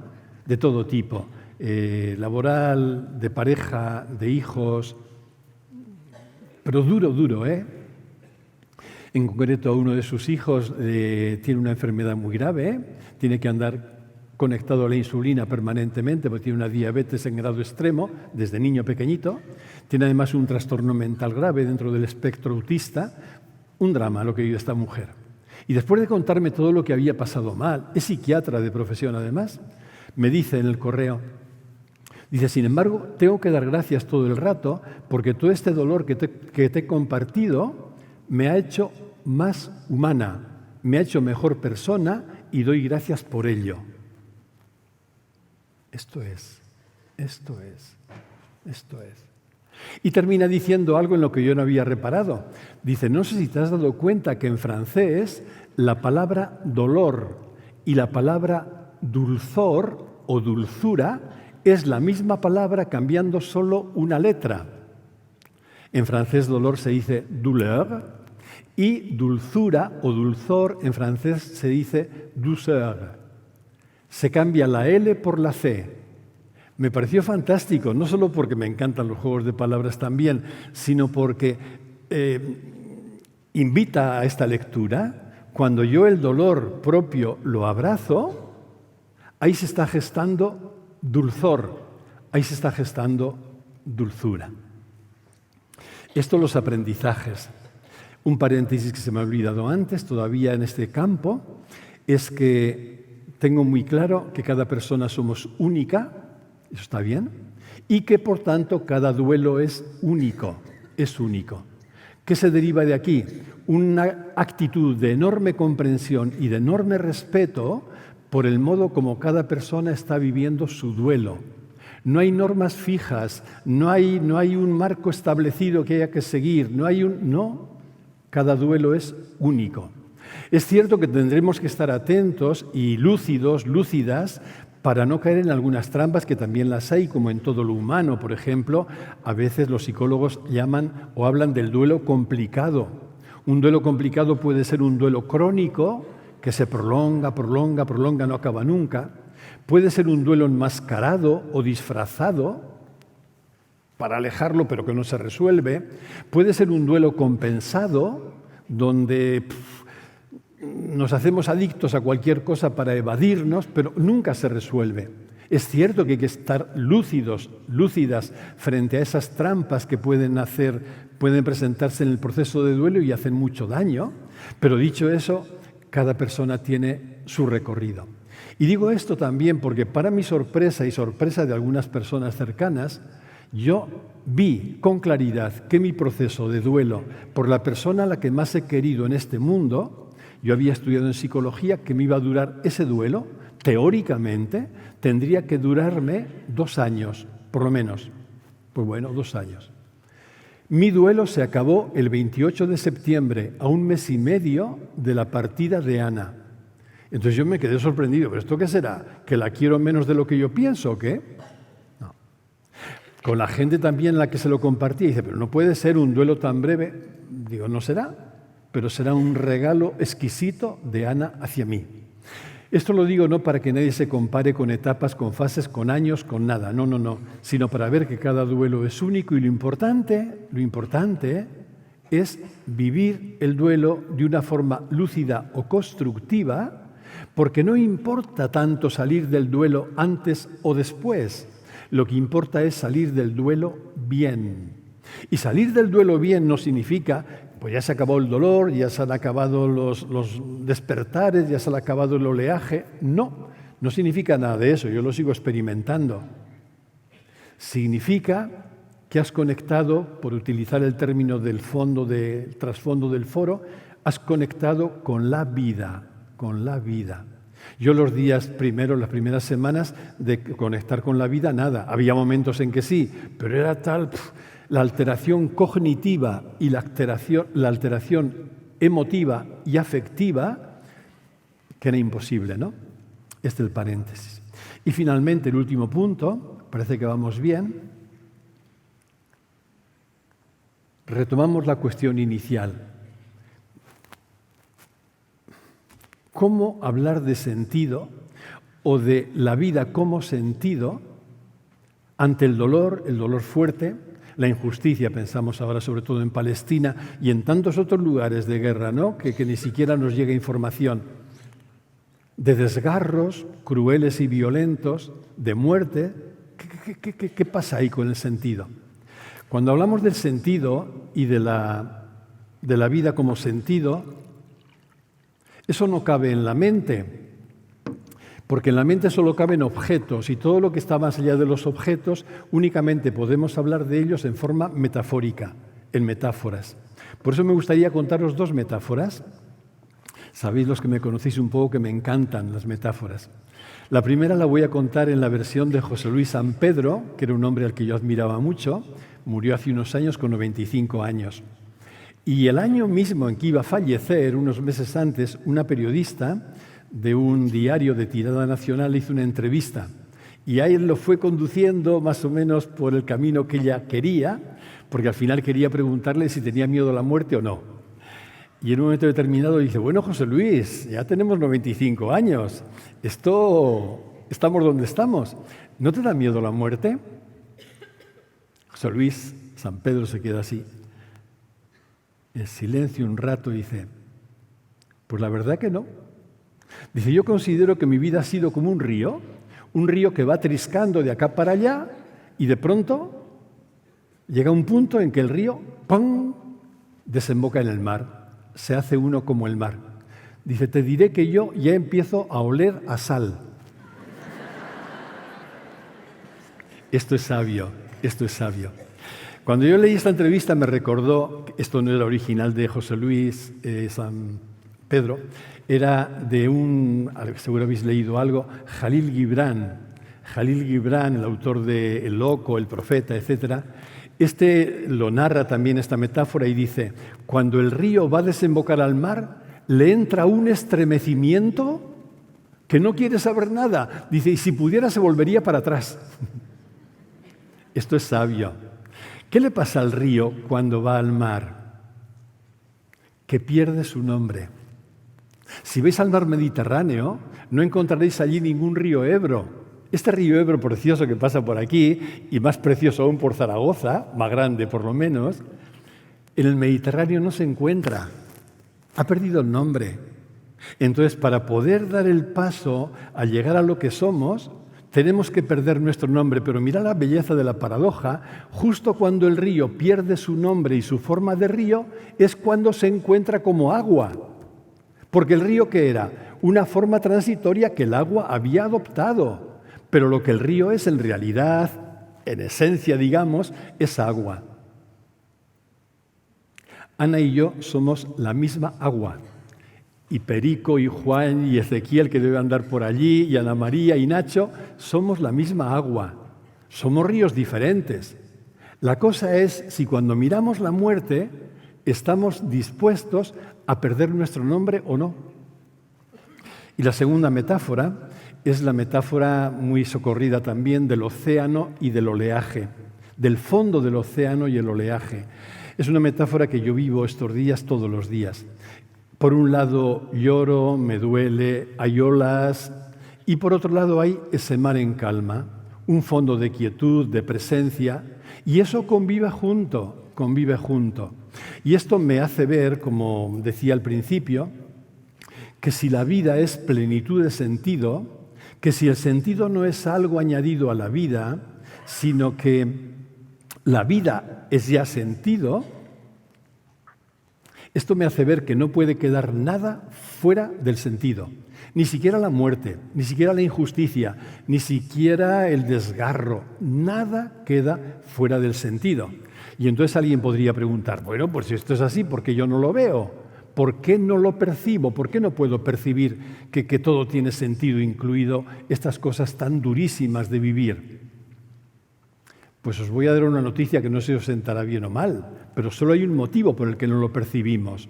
de todo tipo, laboral, de pareja, de hijos, pero duro, ¿eh? En concreto, uno de sus hijos tiene una enfermedad muy grave, tiene que andar conectado a la insulina permanentemente porque tiene una diabetes en grado extremo desde niño pequeñito, tiene además un trastorno mental grave dentro del espectro autista, un drama lo que vive esta mujer. Y después de contarme todo lo que había pasado mal, es psiquiatra de profesión además, me dice en el correo, dice, sin embargo, tengo que dar gracias todo el rato porque todo este dolor que te he compartido me ha hecho más humana, me ha hecho mejor persona y doy gracias por ello. Esto es. Y termina diciendo algo en lo que yo no había reparado. Dice, no sé si te has dado cuenta que en francés la palabra dolor y la palabra dulzor o dulzura es la misma palabra cambiando solo una letra. En francés dolor se dice douleur y dulzura o dulzor en francés se dice douceur. Se cambia la L por la C. Me pareció fantástico, no solo porque me encantan los juegos de palabras también, sino porque invita a esta lectura. Cuando yo el dolor propio lo abrazo, ahí se está gestando dulzor, ahí se está gestando dulzura. Esto los aprendizajes. Un paréntesis que se me ha olvidado antes, todavía en este campo, es que tengo muy claro que cada persona somos única, eso está bien, y que por tanto cada duelo es único. ¿Qué se deriva de aquí? Una actitud de enorme comprensión y de enorme respeto por el modo como cada persona está viviendo su duelo. No hay normas fijas, no hay un marco establecido que haya que seguir, no, cada duelo es único. Es cierto que tendremos que estar atentos y lúcidos, lúcidas, para no caer en algunas trampas que también las hay, como en todo lo humano. Por ejemplo, a veces los psicólogos llaman o hablan del duelo complicado. Un duelo complicado puede ser un duelo crónico, que se prolonga, no acaba nunca. Puede ser un duelo enmascarado o disfrazado, para alejarlo pero que no se resuelve. Puede ser un duelo compensado, donde nos hacemos adictos a cualquier cosa para evadirnos, pero nunca se resuelve. Es cierto que hay que estar lúcidos, lúcidas frente a esas trampas que pueden presentarse en el proceso de duelo y hacen mucho daño, pero dicho eso, cada persona tiene su recorrido. Y digo esto también porque para mi sorpresa y sorpresa de algunas personas cercanas, yo vi con claridad que mi proceso de duelo por la persona a la que más he querido en este mundo, yo había estudiado en psicología que me iba a durar ese duelo, teóricamente, tendría que durarme 2 años, por lo menos. Pues bueno, 2 años. Mi duelo se acabó el 28 de septiembre, a 1 mes y medio de la partida de Ana. Entonces yo me quedé sorprendido, ¿pero esto qué será? ¿Que la quiero menos de lo que yo pienso o qué? No. Con la gente también a la que se lo compartía, dice, pero no puede ser un duelo tan breve. Digo, no será, pero será un regalo exquisito de Ana hacia mí. Esto lo digo no para que nadie se compare con etapas, con fases, con años, con nada, no, sino para ver que cada duelo es único y lo importante es vivir el duelo de una forma lúcida o constructiva, porque no importa tanto salir del duelo antes o después, lo que importa es salir del duelo bien. Y salir del duelo bien no significa, pues ya se acabó el dolor, ya se han acabado los despertares, ya se ha acabado el oleaje. No significa nada de eso, yo lo sigo experimentando. Significa que has conectado, por utilizar el término del trasfondo del foro, has conectado con la vida. Yo los días primeros, las primeras semanas de conectar con la vida, nada. Había momentos en que sí, pero era tal la alteración cognitiva y la alteración emotiva y afectiva que era imposible, ¿no? Este es el paréntesis. Y finalmente, el último punto, parece que vamos bien. Retomamos la cuestión inicial. ¿Cómo hablar de sentido o de la vida como sentido ante el dolor fuerte, la injusticia, pensamos ahora sobre todo en Palestina y en tantos otros lugares de guerra, ¿no? que ni siquiera nos llega información, de desgarros crueles y violentos, de muerte. ¿Qué pasa ahí con el sentido? Cuando hablamos del sentido y de la vida como sentido, eso no cabe en la mente, porque en la mente solo caben objetos y todo lo que está más allá de los objetos únicamente podemos hablar de ellos en forma metafórica, en metáforas. Por eso me gustaría contaros 2 metáforas. Sabéis los que me conocéis un poco que me encantan las metáforas. La primera la voy a contar en la versión de José Luis San Pedro, que era un hombre al que yo admiraba mucho, murió hace unos años con 95 años. Y el año mismo en que iba a fallecer, unos meses antes, una periodista de un diario de tirada nacional hizo una entrevista y a él lo fue conduciendo más o menos por el camino que ella quería, porque al final quería preguntarle si tenía miedo a la muerte o no. Y en un momento determinado dice, bueno, José Luis, ya tenemos 95 años, estamos donde estamos, ¿no te da miedo la muerte? José Luis San Pedro se queda así, en silencio un rato y dice, pues la verdad que no. Dice, yo considero que mi vida ha sido como un río que va triscando de acá para allá y de pronto llega un punto en que el río, ¡pum!, desemboca en el mar, se hace uno como el mar. Dice, te diré que yo ya empiezo a oler a sal. Esto es sabio, esto es sabio. Cuando yo leí esta entrevista me recordó, esto no era original de José Luis San Pedro, era de seguro habéis leído algo, Jalil Gibran, el autor de El Loco, El Profeta, etc. Este lo narra también esta metáfora y dice, cuando el río va a desembocar al mar, le entra un estremecimiento que no quiere saber nada. Dice, y si pudiera se volvería para atrás. Esto es sabio. ¿Qué le pasa al río cuando va al mar? Que pierde su nombre. Si vais al mar Mediterráneo, no encontraréis allí ningún río Ebro. Este río Ebro precioso que pasa por aquí, y más precioso aún por Zaragoza, más grande por lo menos, en el Mediterráneo no se encuentra. Ha perdido el nombre. Entonces, para poder dar el paso a llegar a lo que somos, tenemos que perder nuestro nombre. Pero mira la belleza de la paradoja. Justo cuando el río pierde su nombre y su forma de río, es cuando se encuentra como agua. Porque el río, ¿qué era? Una forma transitoria que el agua había adoptado. Pero lo que el río es en realidad, en esencia, digamos, es agua. Ana y yo somos la misma agua. Y Perico, y Juan, y Ezequiel, que debe andar por allí, y Ana María, y Nacho, somos la misma agua. Somos ríos diferentes. La cosa es si cuando miramos la muerte estamos dispuestos a perder nuestro nombre o no. Y la segunda metáfora es la metáfora muy socorrida también del océano y del oleaje, del fondo del océano y el oleaje. Es una metáfora que yo vivo estos días todos los días. Por un lado lloro, me duele, hay olas, y por otro lado hay ese mar en calma, un fondo de quietud, de presencia, y eso convive junto. Y esto me hace ver, como decía al principio, que si la vida es plenitud de sentido, que si el sentido no es algo añadido a la vida, sino que la vida es ya sentido, esto me hace ver que no puede quedar nada fuera del sentido. Ni siquiera la muerte, ni siquiera la injusticia, ni siquiera el desgarro. Nada queda fuera del sentido. Y entonces alguien podría preguntar, bueno, pues si esto es así, ¿por qué yo no lo veo? ¿Por qué no lo percibo? ¿Por qué no puedo percibir que todo tiene sentido, incluido estas cosas tan durísimas de vivir? Pues os voy a dar una noticia que no sé si os sentará bien o mal, pero solo hay un motivo por el que no lo percibimos.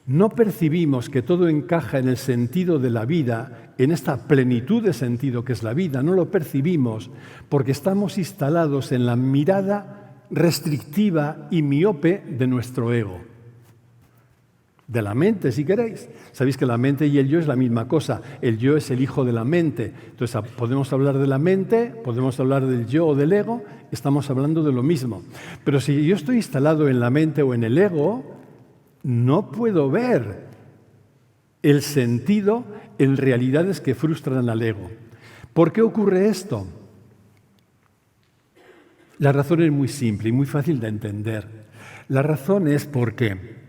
No percibimos que todo encaja en el sentido de la vida, en esta plenitud de sentido que es la vida. No lo percibimos porque estamos instalados en la mirada restrictiva y miope de nuestro ego. de la mente, si queréis. Sabéis que la mente y el yo es la misma cosa. El yo es el hijo de la mente. Entonces, podemos hablar de la mente, podemos hablar del yo o del ego, estamos hablando de lo mismo. Pero si yo estoy instalado en la mente o en el ego, no puedo ver el sentido en realidades que frustran al ego. ¿Por qué ocurre esto? La razón es muy simple y muy fácil de entender. La razón es porque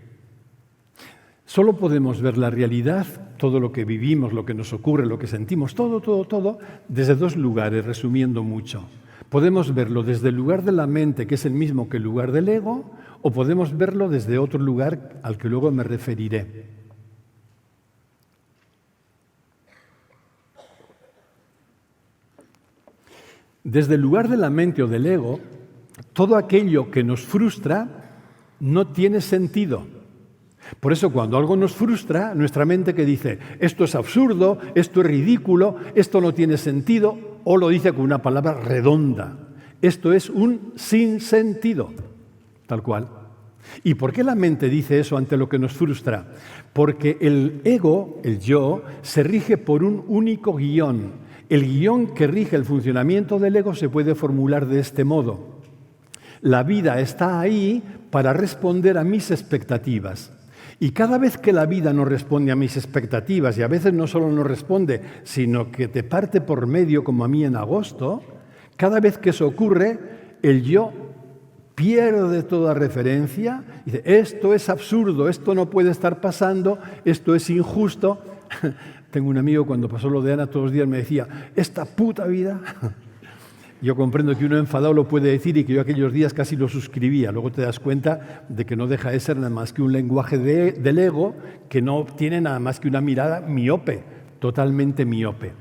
solo podemos ver la realidad, todo lo que vivimos, lo que nos ocurre, lo que sentimos, todo, desde dos lugares, resumiendo mucho. Podemos verlo desde el lugar de la mente, que es el mismo que el lugar del ego, o podemos verlo desde otro lugar al que luego me referiré. Desde el lugar de la mente o del ego, todo aquello que nos frustra no tiene sentido. Por eso cuando algo nos frustra, nuestra mente que dice, esto es absurdo, esto es ridículo, esto no tiene sentido, o lo dice con una palabra redonda. Esto es un sinsentido, tal cual. ¿Y por qué la mente dice eso ante lo que nos frustra? Porque el ego, el yo, se rige por un único guión. El guión que rige el funcionamiento del ego se puede formular de este modo. La vida está ahí para responder a mis expectativas. Y cada vez que la vida no responde a mis expectativas, y a veces no solo no responde, sino que te parte por medio, como a mí en agosto, cada vez que eso ocurre, el yo pierde toda referencia, y dice, esto es absurdo, esto no puede estar pasando, esto es injusto. Tengo un amigo, cuando pasó lo de Ana, todos los días me decía, esta puta vida. Yo comprendo que uno enfadado lo puede decir y que yo aquellos días casi lo suscribía. Luego te das cuenta de que no deja de ser nada más que un lenguaje del ego que no tiene nada más que una mirada miope, totalmente miope.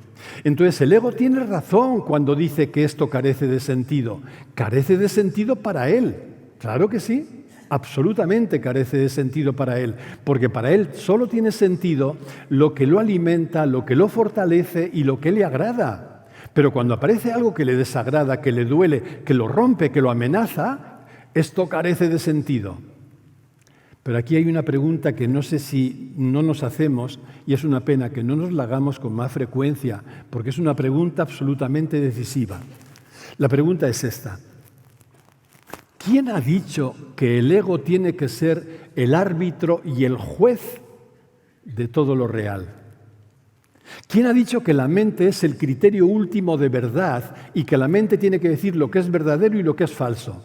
Entonces el ego tiene razón cuando dice que esto carece de sentido. Carece de sentido para él, claro que sí. Absolutamente carece de sentido para él, porque para él solo tiene sentido lo que lo alimenta, lo que lo fortalece y lo que le agrada. Pero cuando aparece algo que le desagrada, que le duele, que lo rompe, que lo amenaza, esto carece de sentido. Pero aquí hay una pregunta que no sé si no nos hacemos, y es una pena que no nos la hagamos con más frecuencia, porque es una pregunta absolutamente decisiva. La pregunta es esta. ¿Quién ha dicho que el ego tiene que ser el árbitro y el juez de todo lo real? ¿Quién ha dicho que la mente es el criterio último de verdad y que la mente tiene que decir lo que es verdadero y lo que es falso?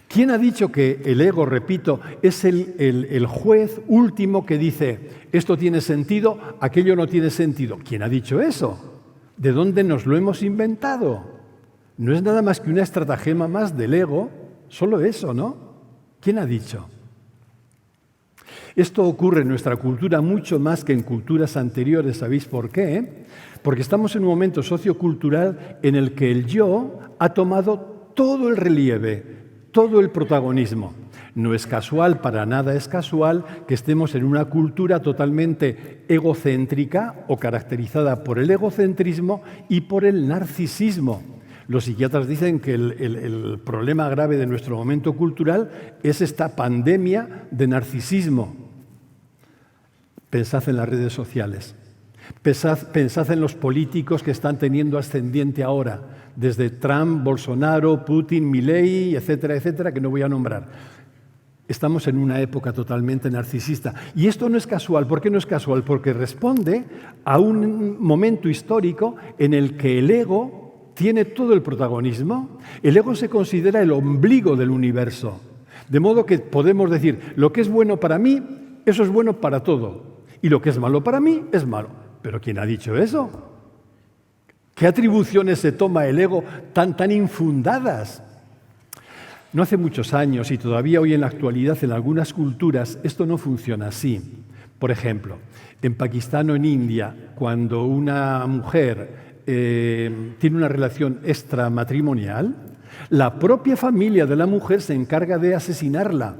¿Quién ha dicho que el ego, repito, es el juez último que dice esto tiene sentido, aquello no tiene sentido? ¿Quién ha dicho eso? ¿De dónde nos lo hemos inventado? No es nada más que una estratagema más del ego, solo eso, ¿no? ¿Quién ha dicho? Esto ocurre en nuestra cultura mucho más que en culturas anteriores. ¿Sabéis por qué? Porque estamos en un momento sociocultural en el que el yo ha tomado todo el relieve, todo el protagonismo. No es casual, para nada es casual, que estemos en una cultura totalmente egocéntrica o caracterizada por el egocentrismo y por el narcisismo. Los psiquiatras dicen que el problema grave de nuestro momento cultural es esta pandemia de narcisismo. Pensad en las redes sociales. Pensad en los políticos que están teniendo ascendiente ahora, desde Trump, Bolsonaro, Putin, Milei, etcétera, etcétera, que no voy a nombrar. Estamos en una época totalmente narcisista. Y esto no es casual. ¿Por qué no es casual? Porque responde a un momento histórico en el que el ego tiene todo el protagonismo. El ego se considera el ombligo del universo. De modo que podemos decir, lo que es bueno para mí, eso es bueno para todo. Y lo que es malo para mí, es malo. ¿Pero quién ha dicho eso? ¿Qué atribuciones se toma el ego tan infundadas? No hace muchos años, y todavía hoy en la actualidad en algunas culturas, esto no funciona así. Por ejemplo, en Pakistán o en India, cuando una mujer tiene una relación extramatrimonial, la propia familia de la mujer se encarga de asesinarla.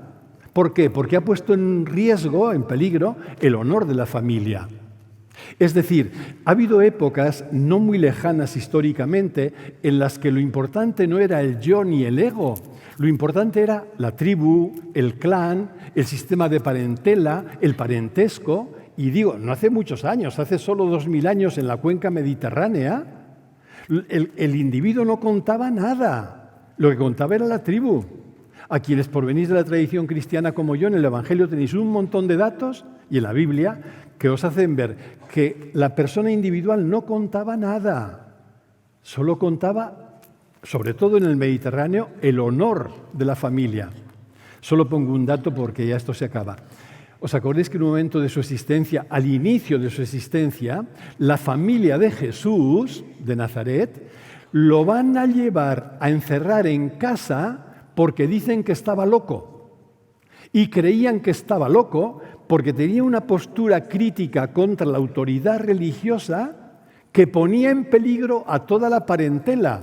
¿Por qué? Porque ha puesto en riesgo, en peligro, el honor de la familia. Es decir, ha habido épocas no muy lejanas históricamente en las que lo importante no era el yo ni el ego. Lo importante era la tribu, el clan, el sistema de parentela, el parentesco. Y digo, no hace muchos años, hace solo 2000 años en la cuenca mediterránea, el individuo no contaba nada. Lo que contaba era la tribu. A quienes por venir de la tradición cristiana como yo, en el Evangelio tenéis un montón de datos, y en la Biblia, que os hacen ver que la persona individual no contaba nada. Solo contaba, sobre todo en el Mediterráneo, el honor de la familia. Solo pongo un dato porque ya esto se acaba. ¿Os acordáis que en un momento de su existencia, al inicio de su existencia, la familia de Jesús, de Nazaret, lo van a llevar a encerrar en casa porque dicen que estaba loco? Y creían que estaba loco porque tenía una postura crítica contra la autoridad religiosa que ponía en peligro a toda la parentela.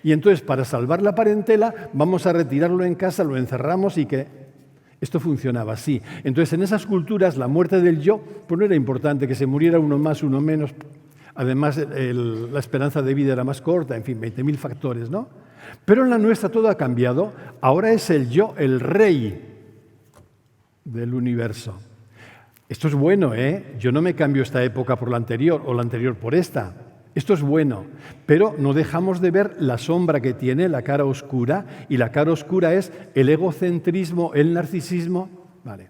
Y entonces, para salvar la parentela, vamos a retirarlo en casa, lo encerramos y que... Esto funcionaba así. Entonces, en esas culturas, la muerte del yo, pues no era importante, que se muriera uno más, uno menos. Además, la esperanza de vida era más corta, en fin, 20.000 factores, ¿no? Pero en la nuestra todo ha cambiado. Ahora es el yo, el rey del universo. Esto es bueno, ¿eh? Yo no me cambio esta época por la anterior o la anterior por esta. Esto es bueno, pero no dejamos de ver la sombra que tiene, la cara oscura, y la cara oscura es el egocentrismo, el narcisismo. Vale.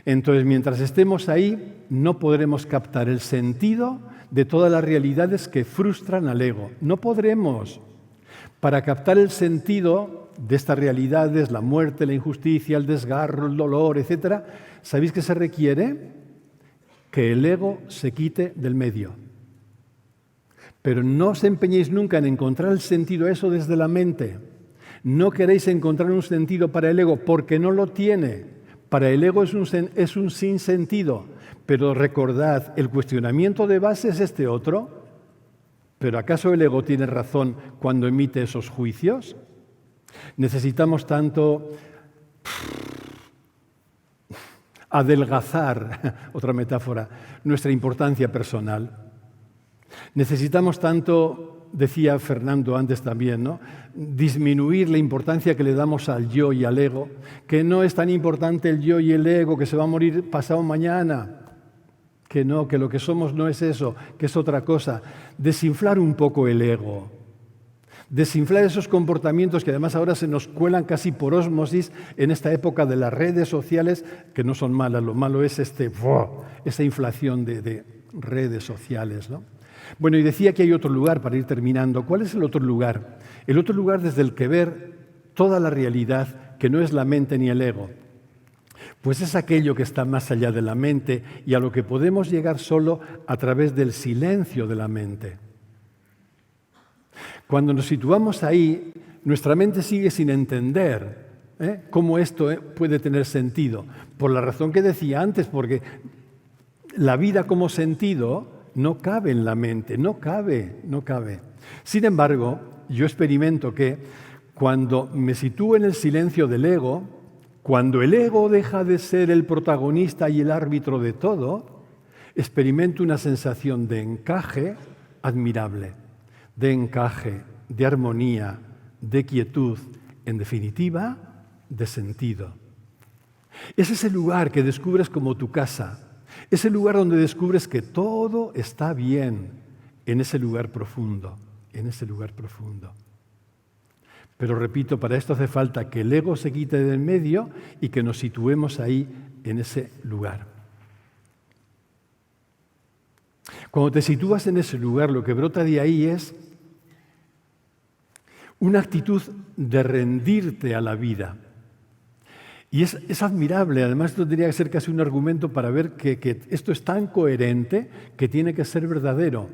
Entonces, mientras estemos ahí, no podremos captar el sentido de todas las realidades que frustran al ego. No podremos. Para captar el sentido de estas realidades, la muerte, la injusticia, el desgarro, el dolor, etc., ¿sabéis qué se requiere? Que el ego se quite del medio. Pero no os empeñéis nunca en encontrar el sentido a eso desde la mente. No queréis encontrar un sentido para el ego porque no lo tiene. Para el ego es un sinsentido. Pero recordad, el cuestionamiento de base es este otro. ¿Pero acaso el ego tiene razón cuando emite esos juicios? Necesitamos tanto adelgazar, otra metáfora, nuestra importancia personal. Necesitamos tanto, decía Fernando antes también, ¿no?, disminuir la importancia que le damos al yo y al ego, que no es tan importante el yo y el ego, que se va a morir pasado mañana, que no, que lo que somos no es eso, que es otra cosa. Desinflar un poco el ego, desinflar esos comportamientos que además ahora se nos cuelan casi por ósmosis en esta época de las redes sociales, que no son malas, lo malo es esa inflación de redes sociales, ¿no? Bueno, y decía que hay otro lugar para ir terminando. ¿Cuál es el otro lugar? El otro lugar desde el que ver toda la realidad, que no es la mente ni el ego. Pues es aquello que está más allá de la mente y a lo que podemos llegar solo a través del silencio de la mente. Cuando nos situamos ahí, nuestra mente sigue sin entender cómo esto puede tener sentido. Por la razón que decía antes, porque la vida como sentido no cabe en la mente, no cabe. Sin embargo, yo experimento que cuando me sitúo en el silencio del ego, cuando el ego deja de ser el protagonista y el árbitro de todo, experimento una sensación de encaje admirable, de encaje, de armonía, de quietud, en definitiva, de sentido. Es ese lugar que descubres como tu casa. Es el lugar donde descubres que todo está bien, en ese lugar profundo, Pero repito, para esto hace falta que el ego se quite del medio y que nos situemos ahí, en ese lugar. Cuando te sitúas en ese lugar, lo que brota de ahí es una actitud de rendirte a la vida. Y es admirable, además esto tendría que ser casi un argumento para ver que esto es tan coherente que tiene que ser verdadero.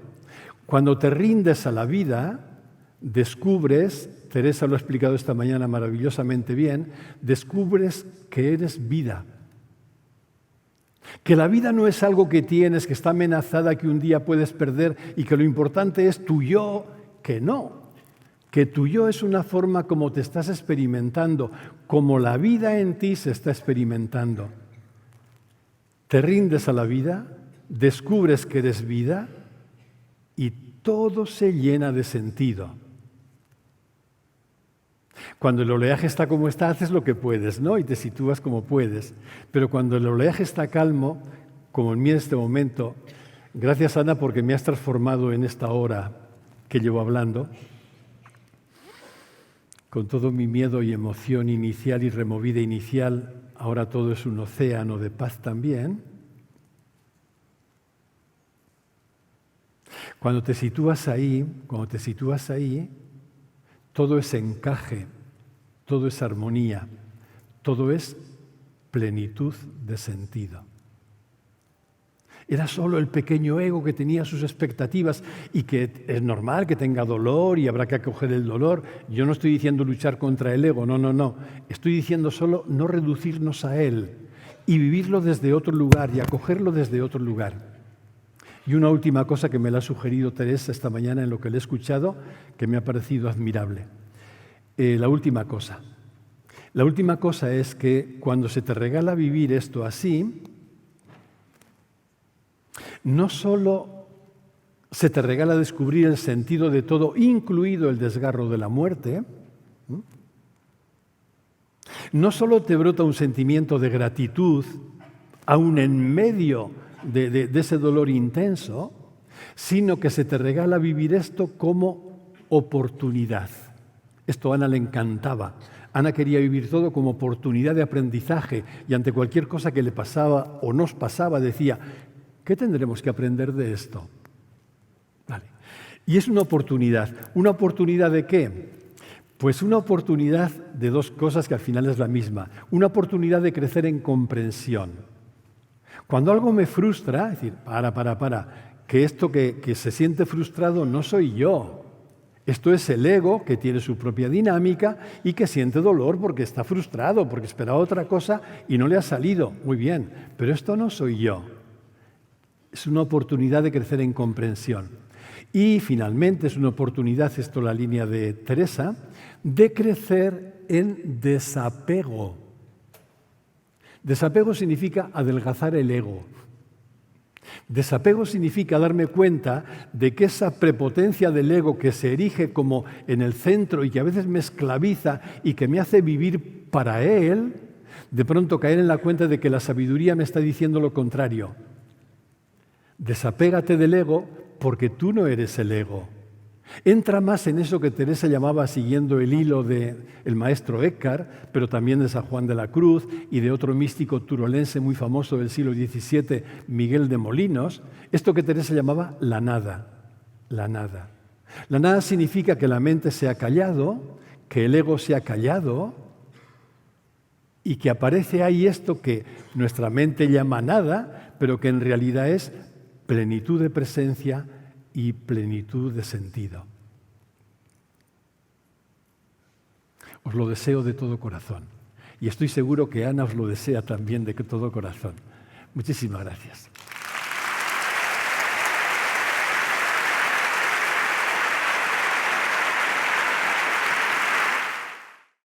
Cuando te rindes a la vida, descubres, Teresa lo ha explicado esta mañana maravillosamente bien, descubres que eres vida. Que la vida no es algo que tienes, que está amenazada, que un día puedes perder y que lo importante es tu yo, que no. Que tu yo es una forma como te estás experimentando, como la vida en ti se está experimentando. Te rindes a la vida, descubres que eres vida y todo se llena de sentido. Cuando el oleaje está como está, haces lo que puedes, ¿no? Y te sitúas como puedes. Pero cuando el oleaje está calmo, como en mí en este momento, gracias, Ana, porque me has transformado en esta hora que llevo hablando, con todo mi miedo y emoción inicial y removida inicial, ahora todo es un océano de paz también. Cuando te sitúas ahí, todo es encaje, todo es armonía, todo es plenitud de sentido. Era solo el pequeño ego que tenía sus expectativas y que es normal que tenga dolor y habrá que acoger el dolor. Yo no estoy diciendo luchar contra el ego, no. Estoy diciendo solo no reducirnos a él y vivirlo desde otro lugar y acogerlo desde otro lugar. Y una última cosa que me la ha sugerido Teresa esta mañana en lo que le he escuchado, que me ha parecido admirable. La última cosa es que cuando se te regala vivir esto así, no solo se te regala descubrir el sentido de todo, incluido el desgarro de la muerte, no solo te brota un sentimiento de gratitud, aún en medio de ese dolor intenso, sino que se te regala vivir esto como oportunidad. Esto a Ana le encantaba. Ana quería vivir todo como oportunidad de aprendizaje y ante cualquier cosa que le pasaba o nos pasaba decía, ¿qué tendremos que aprender de esto? Vale. Y es una oportunidad. ¿Una oportunidad de qué? Pues una oportunidad de dos cosas que al final es la misma. Una oportunidad de crecer en comprensión. Cuando algo me frustra, es decir, que esto que se siente frustrado no soy yo. Esto es el ego que tiene su propia dinámica y que siente dolor porque está frustrado, porque esperaba otra cosa y no le ha salido. Muy bien, pero esto no soy yo. Es una oportunidad de crecer en comprensión. Y finalmente es una oportunidad, esto es la línea de Teresa, de crecer en desapego. Desapego significa adelgazar el ego. Desapego significa darme cuenta de que esa prepotencia del ego que se erige como en el centro y que a veces me esclaviza y que me hace vivir para él, de pronto caer en la cuenta de que la sabiduría me está diciendo lo contrario. Desapégate del ego porque tú no eres el ego. Entra más en eso que Teresa llamaba, siguiendo el hilo del maestro Eckhart, pero también de San Juan de la Cruz y de otro místico turolense muy famoso del siglo XVII, Miguel de Molinos, esto que Teresa llamaba la nada. La nada. La nada significa que la mente se ha callado, que el ego se ha callado y que aparece ahí esto que nuestra mente llama nada, pero que en realidad es plenitud de presencia y plenitud de sentido. Os lo deseo de todo corazón. Y estoy seguro que Ana os lo desea también de todo corazón. Muchísimas gracias.